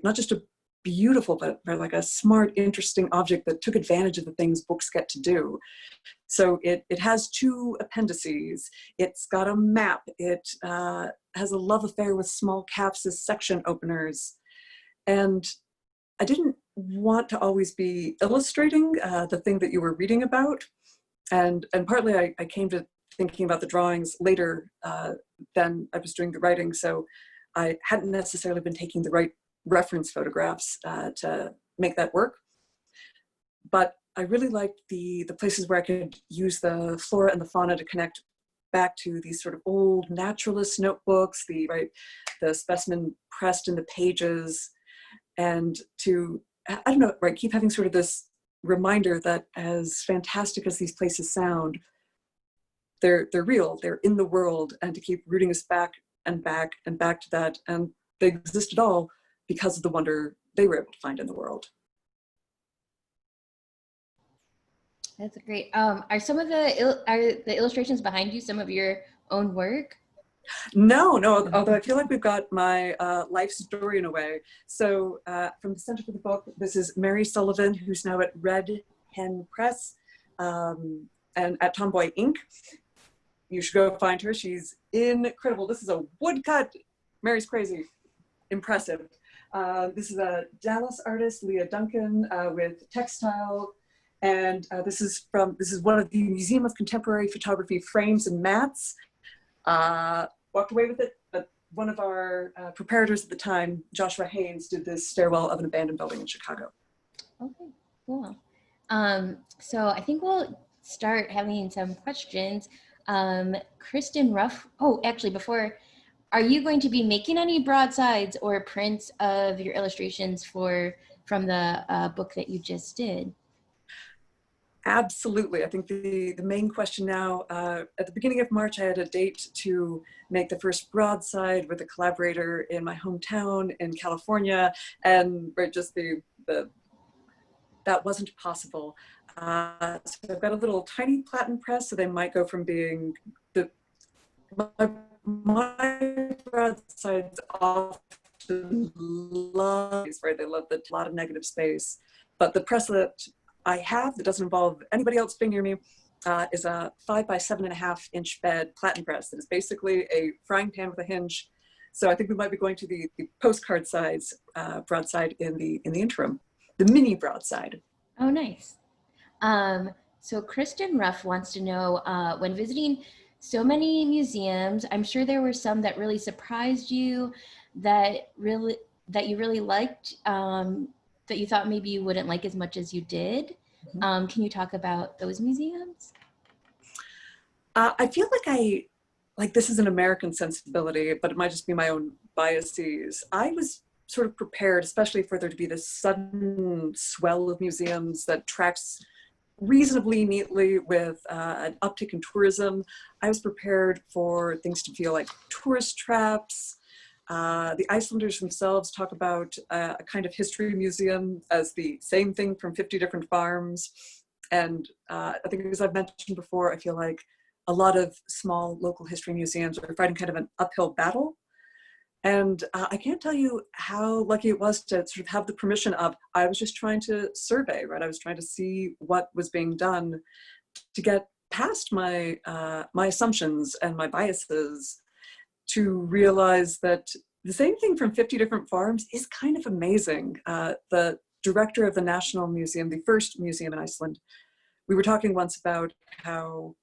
not just a beautiful, but like a smart, interesting object that took advantage of the things books get to do. So it has two appendices. It's got a map. It has a love affair with small caps as section openers. And I didn't want to always be illustrating the thing that you were reading about. And partly I came to thinking about the drawings later than I was doing the writing. So I hadn't necessarily been taking the right reference photographs to make that work. But I really liked the places where I could use the flora and the fauna to connect back to these sort of old naturalist notebooks, the specimen pressed in the pages, and to, I don't know, right, keep having sort of this reminder that as fantastic as these places sound, they're real, they're in the world, and to keep rooting us back and back and back to that. And they exist at all because of the wonder they were able to find in the world. That's great. Are some of the illustrations behind you some of your own work? No, although I feel like we've got my life story in a way. So from the Center for the Book, this is Mary Sullivan, who's now at Red Hen Press and at Tomboy Inc. You should go find her. She's incredible. This is a woodcut. Mary's crazy. Impressive. This is a Dallas artist, Leah Duncan, with textile. And this is one of the Museum of Contemporary Photography frames and mats. Walked away with it, but one of our preparators at the time, Joshua Haynes, did this stairwell of an abandoned building in Chicago. Okay, cool. So I think we'll start having some questions. Kristen Ruff, actually before, are you going to be making any broadsides or prints of your illustrations from the book that you just did? Absolutely. I think the main question now, at the beginning of March, I had a date to make the first broadside with a collaborator in my hometown in California, and just that wasn't possible. So I've got a little tiny platen press, so they might go from being my broadsides often love, right? They love a lot of negative space. But the press that I have that doesn't involve anybody else being near me is a 5 by 7.5-inch bed platen press that is basically a frying pan with a hinge. So I think we might be going to the postcard size broadside in the interim, the mini broadside. Oh, nice. So Kristen Ruff wants to know, when visiting so many museums, I'm sure there were some that really surprised you, that you really liked, that you thought maybe you wouldn't like as much as you did. Can you talk about those museums? I feel like this is an American sensibility, but it might just be my own biases. I was sort of prepared, especially for there to be this sudden swell of museums that tracks reasonably neatly with an uptick in tourism. I was prepared for things to feel like tourist traps. The Icelanders themselves talk about a kind of history museum as the same thing from 50 different farms. And I think, as I've mentioned before, I feel like a lot of small local history museums are fighting kind of an uphill battle. And I can't tell you how lucky it was to sort of have the permission of, I was just trying to survey, right? I was trying to see what was being done to get past my my assumptions and my biases, to realize that the same thing from 50 different farms is kind of amazing. The director of the National Museum, the first museum in Iceland, we were talking once about how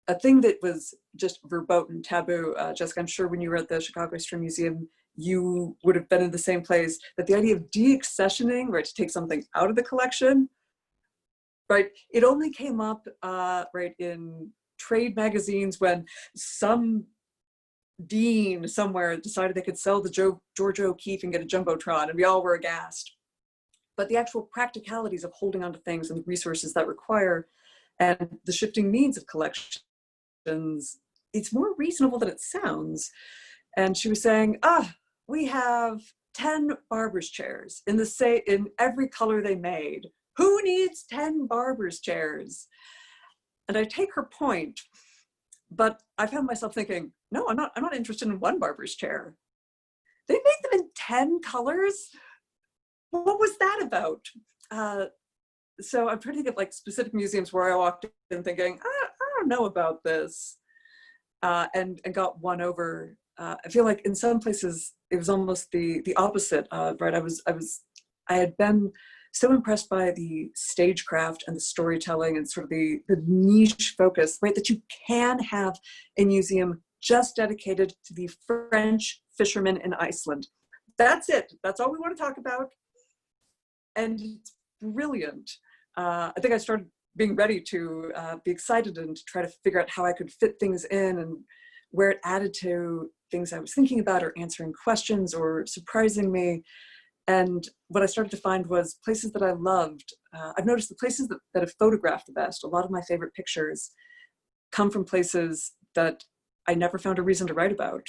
a thing that was just verboten, taboo, Jessica, I'm sure when you were at the Chicago History Museum, you would have been in the same place, that the idea of deaccessioning, right, to take something out of the collection, right, it only came up, right, in trade magazines when some dean somewhere decided they could sell the Georgia O'Keeffe and get a Jumbotron, and we all were aghast. But the actual practicalities of holding onto things and the resources that require, and the shifting needs of collections, it's more reasonable than it sounds. And she was saying, we have 10 barber's chairs in every color they made. Who needs 10 barber's chairs? And I take her point, but I found myself thinking, no, I'm not interested in one barber's chair. They made them in 10 colors? What was that about? So I'm trying to think of like specific museums where I walked in thinking, I don't know about this, and got won over. I feel like in some places it was almost the opposite. Right, I had been so impressed by the stagecraft and the storytelling and sort of the niche focus, right, that you can have a museum just dedicated to the French fishermen in Iceland. That's it. That's all we want to talk about. And it's brilliant. I think I started being ready to be excited and to try to figure out how I could fit things in and where it added to things I was thinking about or answering questions or surprising me. And what I started to find was places that I loved. I've noticed the places that have photographed the best. A lot of my favorite pictures come from places that I never found a reason to write about.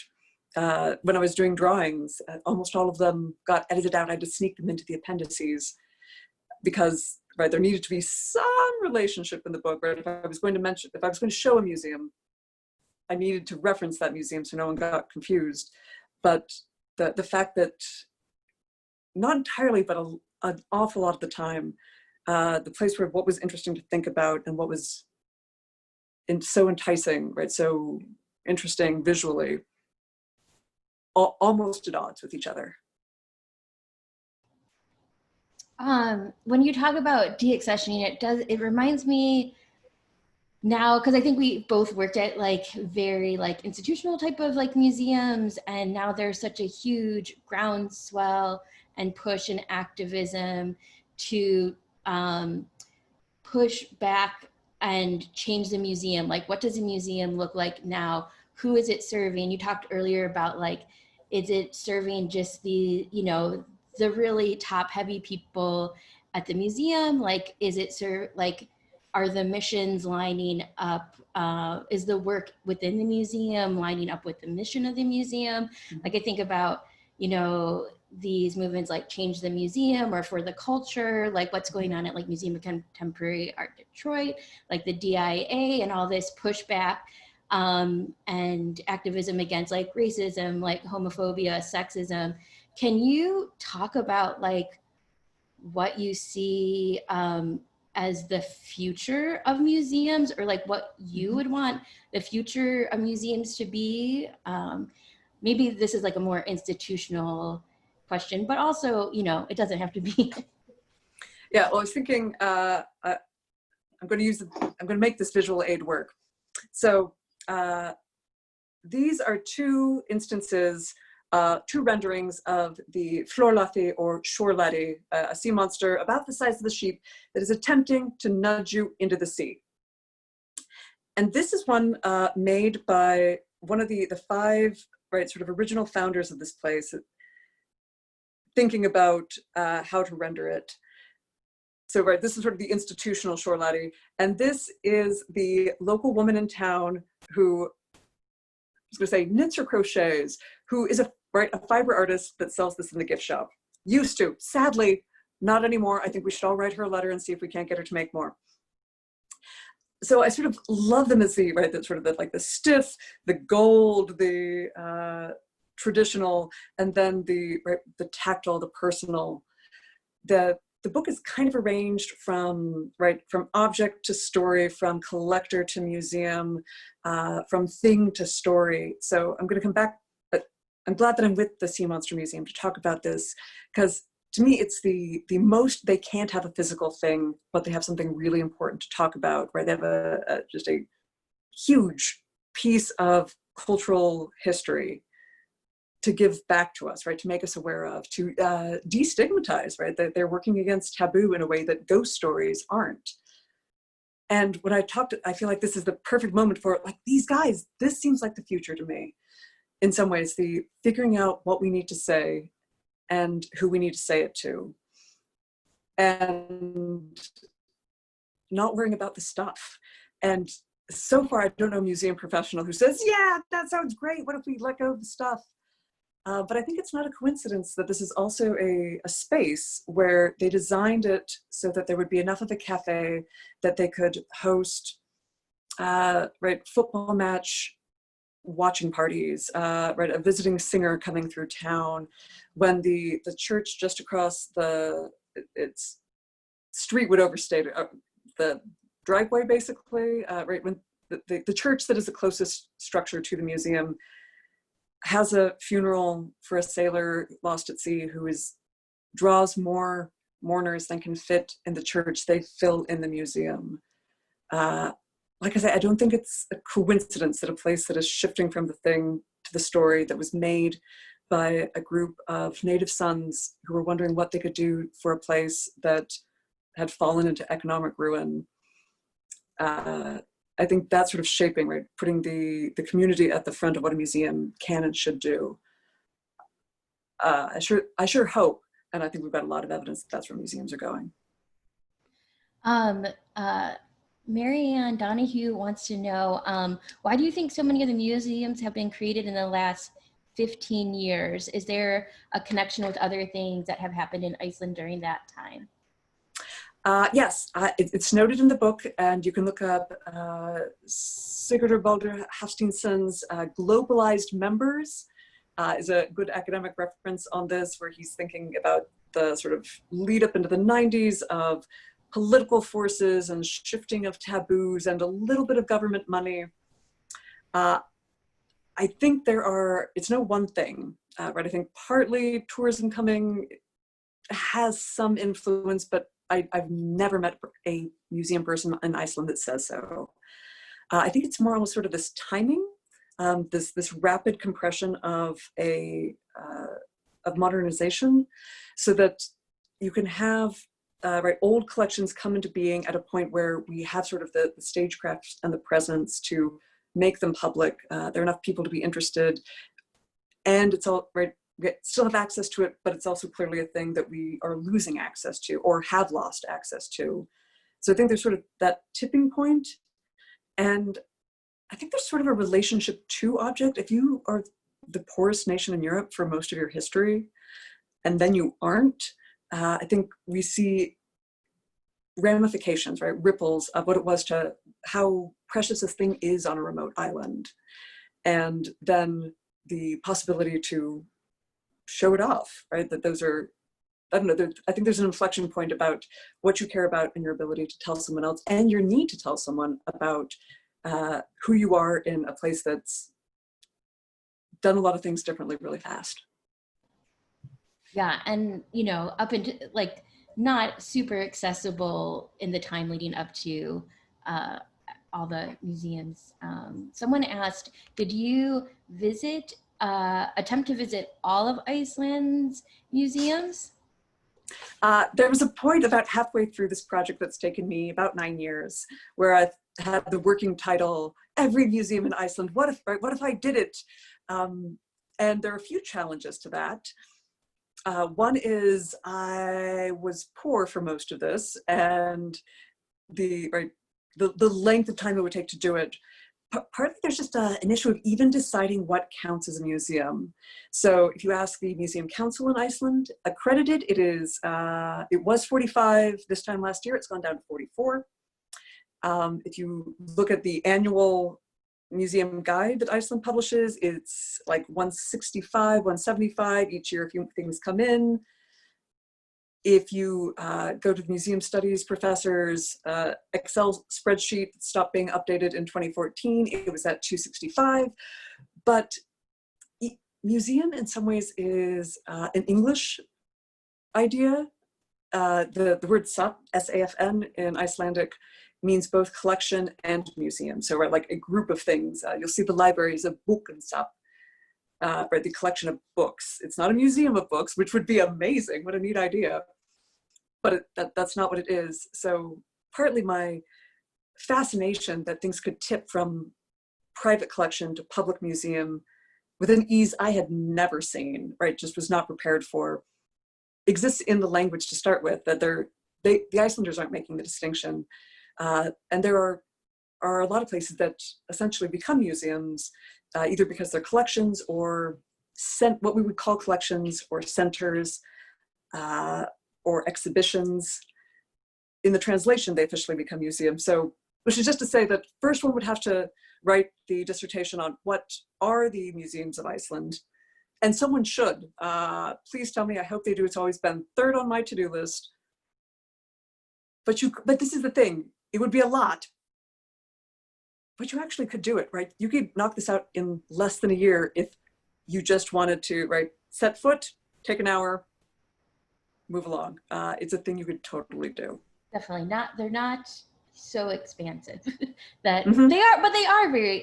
When I was doing drawings, almost all of them got edited out. I had to sneak them into the appendices because, right, there needed to be some relationship in the book, right? If I was going to show a museum, I needed to reference that museum so no one got confused. But the fact that, not entirely, but an awful lot of the time, the place where what was interesting to think about and what was so enticing, right, so interesting visually, almost at odds with each other. When you talk about deaccessioning, it reminds me now, because I think we both worked at like very like institutional type of like museums, and now there's such a huge groundswell and push and activism to push back and change the museum. Like, what does a museum look like now? Who is it serving? You talked earlier about like, is it serving just the, you know, the really top heavy people at the museum? Like, is it are the missions lining up? Is the work within the museum lining up with the mission of the museum? Like, I think about, you know, these movements like Change the Museum or For the Culture, like what's going on at like Museum of Contemporary Art Detroit, like the DIA and all this pushback. and activism against like racism, like homophobia, sexism. Can you talk about like what you see as the future of museums, or like what you would want the future of museums to be? Maybe this is like a more institutional question, but also, you know, it doesn't have to be. Yeah, well, I was thinking, I'm going to make this visual aid work. So these are two instances, two renderings of the Florlati or shorelati, a sea monster about the size of the sheep that is attempting to nudge you into the sea. And this is one made by one of the five, right, sort of original founders of this place, thinking about how to render it. So, right, this is sort of the institutional shorelati, and this is the local woman in town who, I was going to say, knits or crochets, who is a fiber artist that sells this in the gift shop. Used to, sadly, not anymore. I think we should all write her a letter and see if we can't get her to make more. So I sort of love them as the, right, that sort of the, like the stiff, the gold, the traditional, and then the, right, the tactile, the personal. The book is kind of arranged from, right, from object to story, from collector to museum, from thing to story. So I'm going to come back, but I'm glad that I'm with the Sea Monster Museum to talk about this, because to me, it's the most, they can't have a physical thing, but they have something really important to talk about, right? They have just a huge piece of cultural history to give back to us, right? To make us aware of, to destigmatize, right? That they're working against taboo in a way that ghost stories aren't. And when I feel like this is the perfect moment for, like, these guys, this seems like the future to me. In some ways, the figuring out what we need to say and who we need to say it to. And not worrying about the stuff. And so far, I don't know a museum professional who says, yeah, that sounds great. What if we let go of the stuff? But I think it's not a coincidence that this is also a space where they designed it so that there would be enough of a cafe that they could host, right, football match watching parties, right, a visiting singer coming through town. When the church just across its street would overstay the driveway, basically, right, when the church that is the closest structure to the museum has a funeral for a sailor lost at sea who draws more mourners than can fit in the church. They fill in the museum. Like I say, I don't think it's a coincidence that a place that is shifting from the thing to the story, that was made by a group of native sons who were wondering what they could do for a place that had fallen into economic ruin. I think that's sort of shaping, right, putting the community at the front of what a museum can and should do. I sure hope, and I think we've got a lot of evidence that that's where museums are going. Marianne Donahue wants to know, why do you think so many of the museums have been created in the last 15 years? Is there a connection with other things that have happened in Iceland during that time? Yes, it's noted in the book, and you can look up Sigurdur Baldur Hafsteinson's Globalized Members is a good academic reference on this, where he's thinking about the sort of lead up into the 90s of political forces and shifting of taboos and a little bit of government money. I think it's no one thing, right? I think partly tourism coming has some influence, but I've never met a museum person in Iceland that says so. I think it's more almost sort of this timing, this rapid compression of modernization, so that you can have right, old collections come into being at a point where we have sort of the stagecraft and the presence to make them public. There are enough people to be interested, and it's all right. We still have access to it, but it's also clearly a thing that we are losing access to or have lost access to. So I think there's sort of that tipping point, and I think there's sort of a relationship to object. If you are the poorest nation in Europe for most of your history, and then you aren't, I think we see ramifications, right, ripples of what it was to how precious this thing is on a remote island, and then the possibility to show it off, right? That those are, I don't know, I think there's an inflection point about what you care about and your ability to tell someone else, and your need to tell someone about who you are in a place that's done a lot of things differently really fast. Yeah, and you know, up into like not super accessible in the time leading up to all the museums. Someone asked, did you attempt to visit all of Iceland's museums? There was a point about halfway through this project that's taken me about 9 years, where I had the working title, Every Museum in Iceland. What if I did it? And there are a few challenges to that. One is I was poor for most of this, and the length of time it would take to do it. Partly there's just an issue of even deciding what counts as a museum. So if you ask the Museum Council in Iceland, accredited, it was 45 this time last year, it's gone down to 44. If you look at the annual museum guide that Iceland publishes, it's like 165, 175. Each year a few things come in. If you go to the museum studies professor's Excel spreadsheet that stopped being updated in 2014, it was at 265. But museum in some ways is an English idea. The word safn, S-A-F-N in Icelandic, means both collection and museum. So right, like a group of things. You'll see the library is a bókasafn. Right, the collection of books. It's not a museum of books, which would be amazing. What a neat idea. But that's not what it is. So partly my fascination that things could tip from private collection to public museum with an ease I had never seen, right, just was not prepared for, exists in the language to start with, that the Icelanders aren't making the distinction. And there are a lot of places that essentially become museums, either because they're collections or what we would call collections or centers or exhibitions. In the translation, they officially become museums. So, which is just to say that first one would have to write the dissertation on what are the museums of Iceland. And someone should. Please tell me, I hope they do. It's always been third on my to-do list. But this is the thing, it would be a lot. But you actually could do it, right? You could knock this out in less than a year if you just wanted to, right? Set foot, take an hour, move along. It's a thing you could totally do. Definitely not. They're not so expansive that Mm-hmm.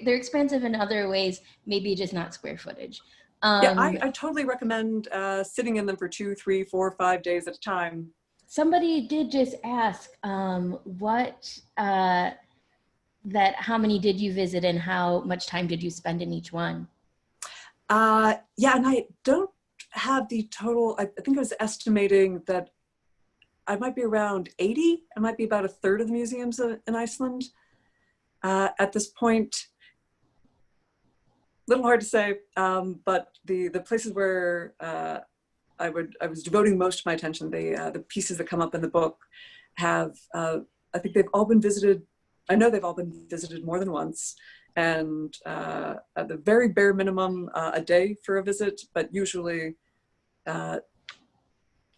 they're expansive in other ways, maybe just not square footage. Yeah, I totally recommend sitting in them for 2, 3, 4, 5 days at a time. Somebody did just ask how many did you visit and how much time did you spend in each one? Yeah, and I don't have the total. I think I was estimating that I might be around 80. I might be about a third of the museums in Iceland at this point. Little hard to say, but the places where I was devoting most of my attention, the pieces that come up in the book have, I think they've all been visited. I know they've all been visited more than once, and at the very bare minimum, a day for a visit, but usually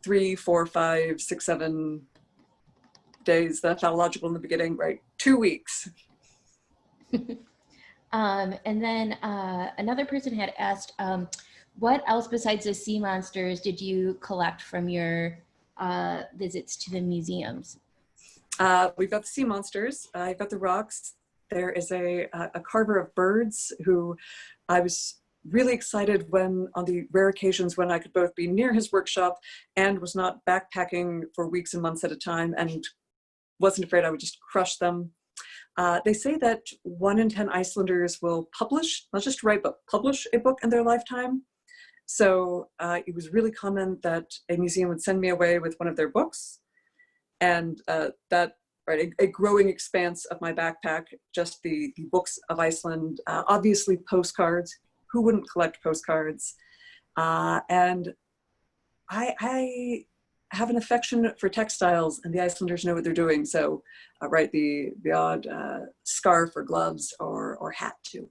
3, 4, 5, 6, 7 days. That's phallological in the beginning, right? 2 weeks. And then another person had asked, what else besides the sea monsters did you collect from your visits to the museums? We've got the sea monsters. I've got the rocks. There is a carver of birds who I was really excited when, on the rare occasions when I could both be near his workshop and was not backpacking for weeks and months at a time and wasn't afraid I would just crush them. They say that 1 in 10 Icelanders will publish, not just write, but publish a book in their lifetime. So it was really common that a museum would send me away with one of their books. And that, right, a growing expanse of my backpack, just the books of Iceland, obviously postcards. Who wouldn't collect postcards? And I have an affection for textiles, and the Icelanders know what they're doing. So, right, the odd scarf or gloves or hat too.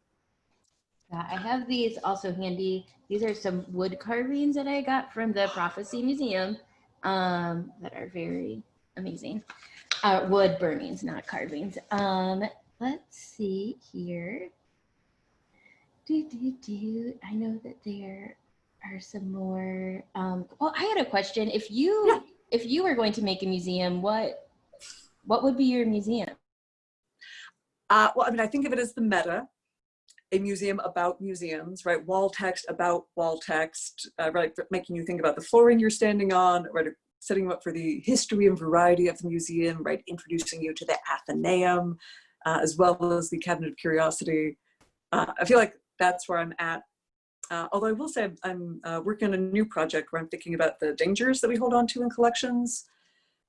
I have these also handy. These are some wood carvings that I got from the Prophecy Museum that are very amazing. Wood burnings, not carvings. Let's see here. I know that there are some more. Well, I had a question. If you were going to make a museum, what would be your museum? Well, I mean, I think of it as the meta, a museum about museums, right? Wall text about wall text, right? Making you think about the flooring you're standing on, right? Setting you up for the history and variety of the museum, right? Introducing you to the Athenaeum, as well as the Cabinet of Curiosity. I feel like that's where I'm at. Although I will say I'm working on a new project where I'm thinking about the dangers that we hold on to in collections.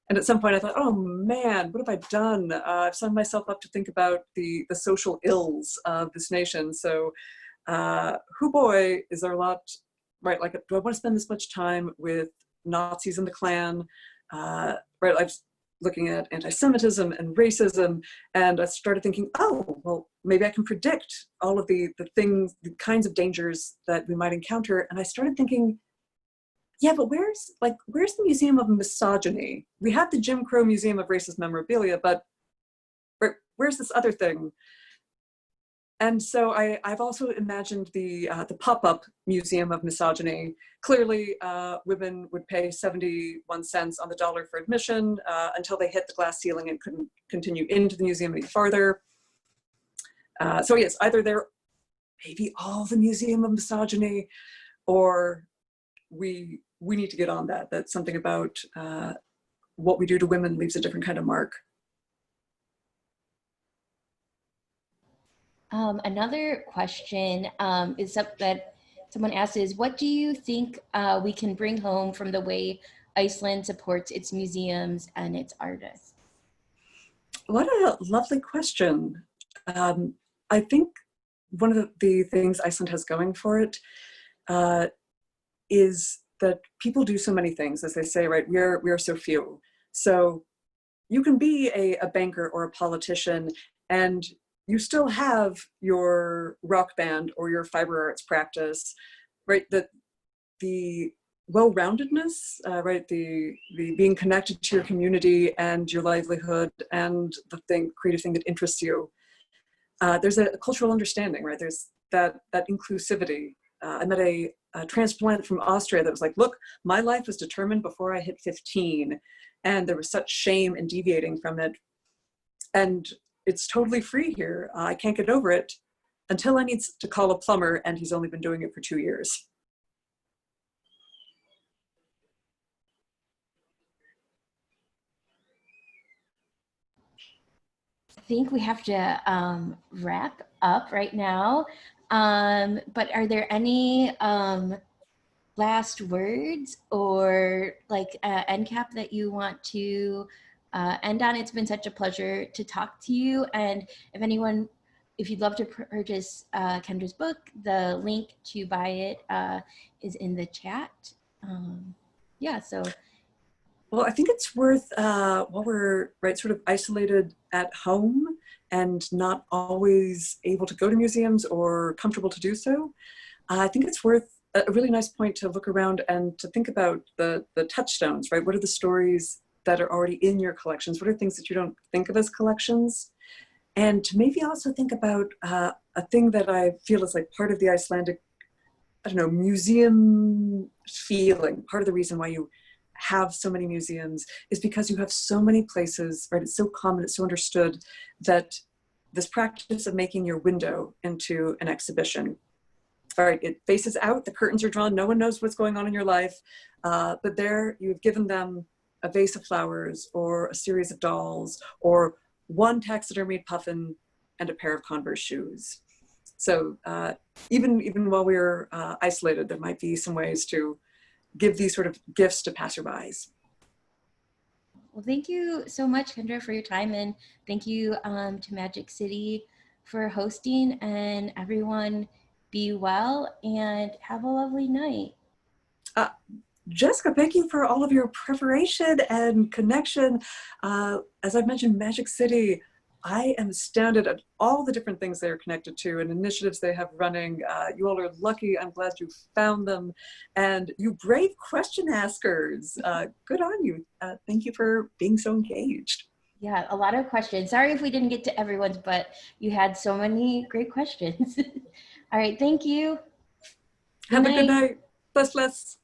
And at some point I thought, oh man, what have I done? I've signed myself up to think about the social ills of this nation. So, hoo boy, is there a lot, right? Like, do I want to spend this much time with Nazis and the Klan? Right, I was looking at anti-Semitism and racism, and I started thinking, oh, well, maybe I can predict all of the things, the kinds of dangers that we might encounter. And I started thinking, yeah, but where's the Museum of Misogyny? We have the Jim Crow Museum of Racist Memorabilia, but where's this other thing? And so I've also imagined the pop-up Museum of Misogyny. Clearly, women would pay 71 cents on the dollar for admission until they hit the glass ceiling and couldn't continue into the museum any farther. So yes, either they're maybe all the Museum of Misogyny, or we need to get on that. That's something about what we do to women leaves a different kind of mark. Another question is that someone asked is, what do you think we can bring home from the way Iceland supports its museums and its artists? What a lovely question. I think one of the things Iceland has going for it is that people do so many things, as they say, right? We are so few. So you can be a banker or a politician, and you still have your rock band or your fiber arts practice, right? The well-roundedness, right? The being connected to your community and your livelihood and the creative thing that interests you. There's a cultural understanding, right? There's that inclusivity. I met a transplant from Austria that was like, look, my life was determined before I hit 15. And there was such shame in deviating from it. And it's totally free here. I can't get over it until I need to call a plumber, and he's only been doing it for 2 years. I think we have to wrap up right now. But are there any last words or like end cap that you want to end on? It's been such a pleasure to talk to you. And if you'd love to purchase Kendra's book, the link to buy it is in the chat. Yeah, so. Well, I think it's worth, while we're sort of isolated at home and not always able to go to museums or comfortable to do so, I think it's worth a really nice point to look around and to think about the touchstones, right? What are the stories that are already in your collections? What are things that you don't think of as collections? And to maybe also think about a thing that I feel is like part of the Icelandic, I don't know, museum feeling. Part of the reason why you have so many museums is because you have so many places, right? It's so common, it's so understood that this practice of making your window into an exhibition, all right, it faces out, the curtains are drawn, no one knows what's going on in your life, but there you've given them a vase of flowers or a series of dolls or one taxidermied puffin and a pair of Converse shoes. So even while we're isolated, there might be some ways to give these sort of gifts to passerbys. Well, thank you so much, Kendra, for your time, and thank you to Magic City for hosting, and everyone be well and have a lovely night. Jessica, thank you for all of your preparation and connection. As I've mentioned, Magic City, I am astounded at all the different things they are connected to and initiatives they have running. You all are lucky. I'm glad you found them. And you brave question askers, good on you. Thank you for being so engaged. Yeah, a lot of questions. Sorry if we didn't get to everyone's, but you had so many great questions. All right, thank you. Have a good night. night. Bless, bless.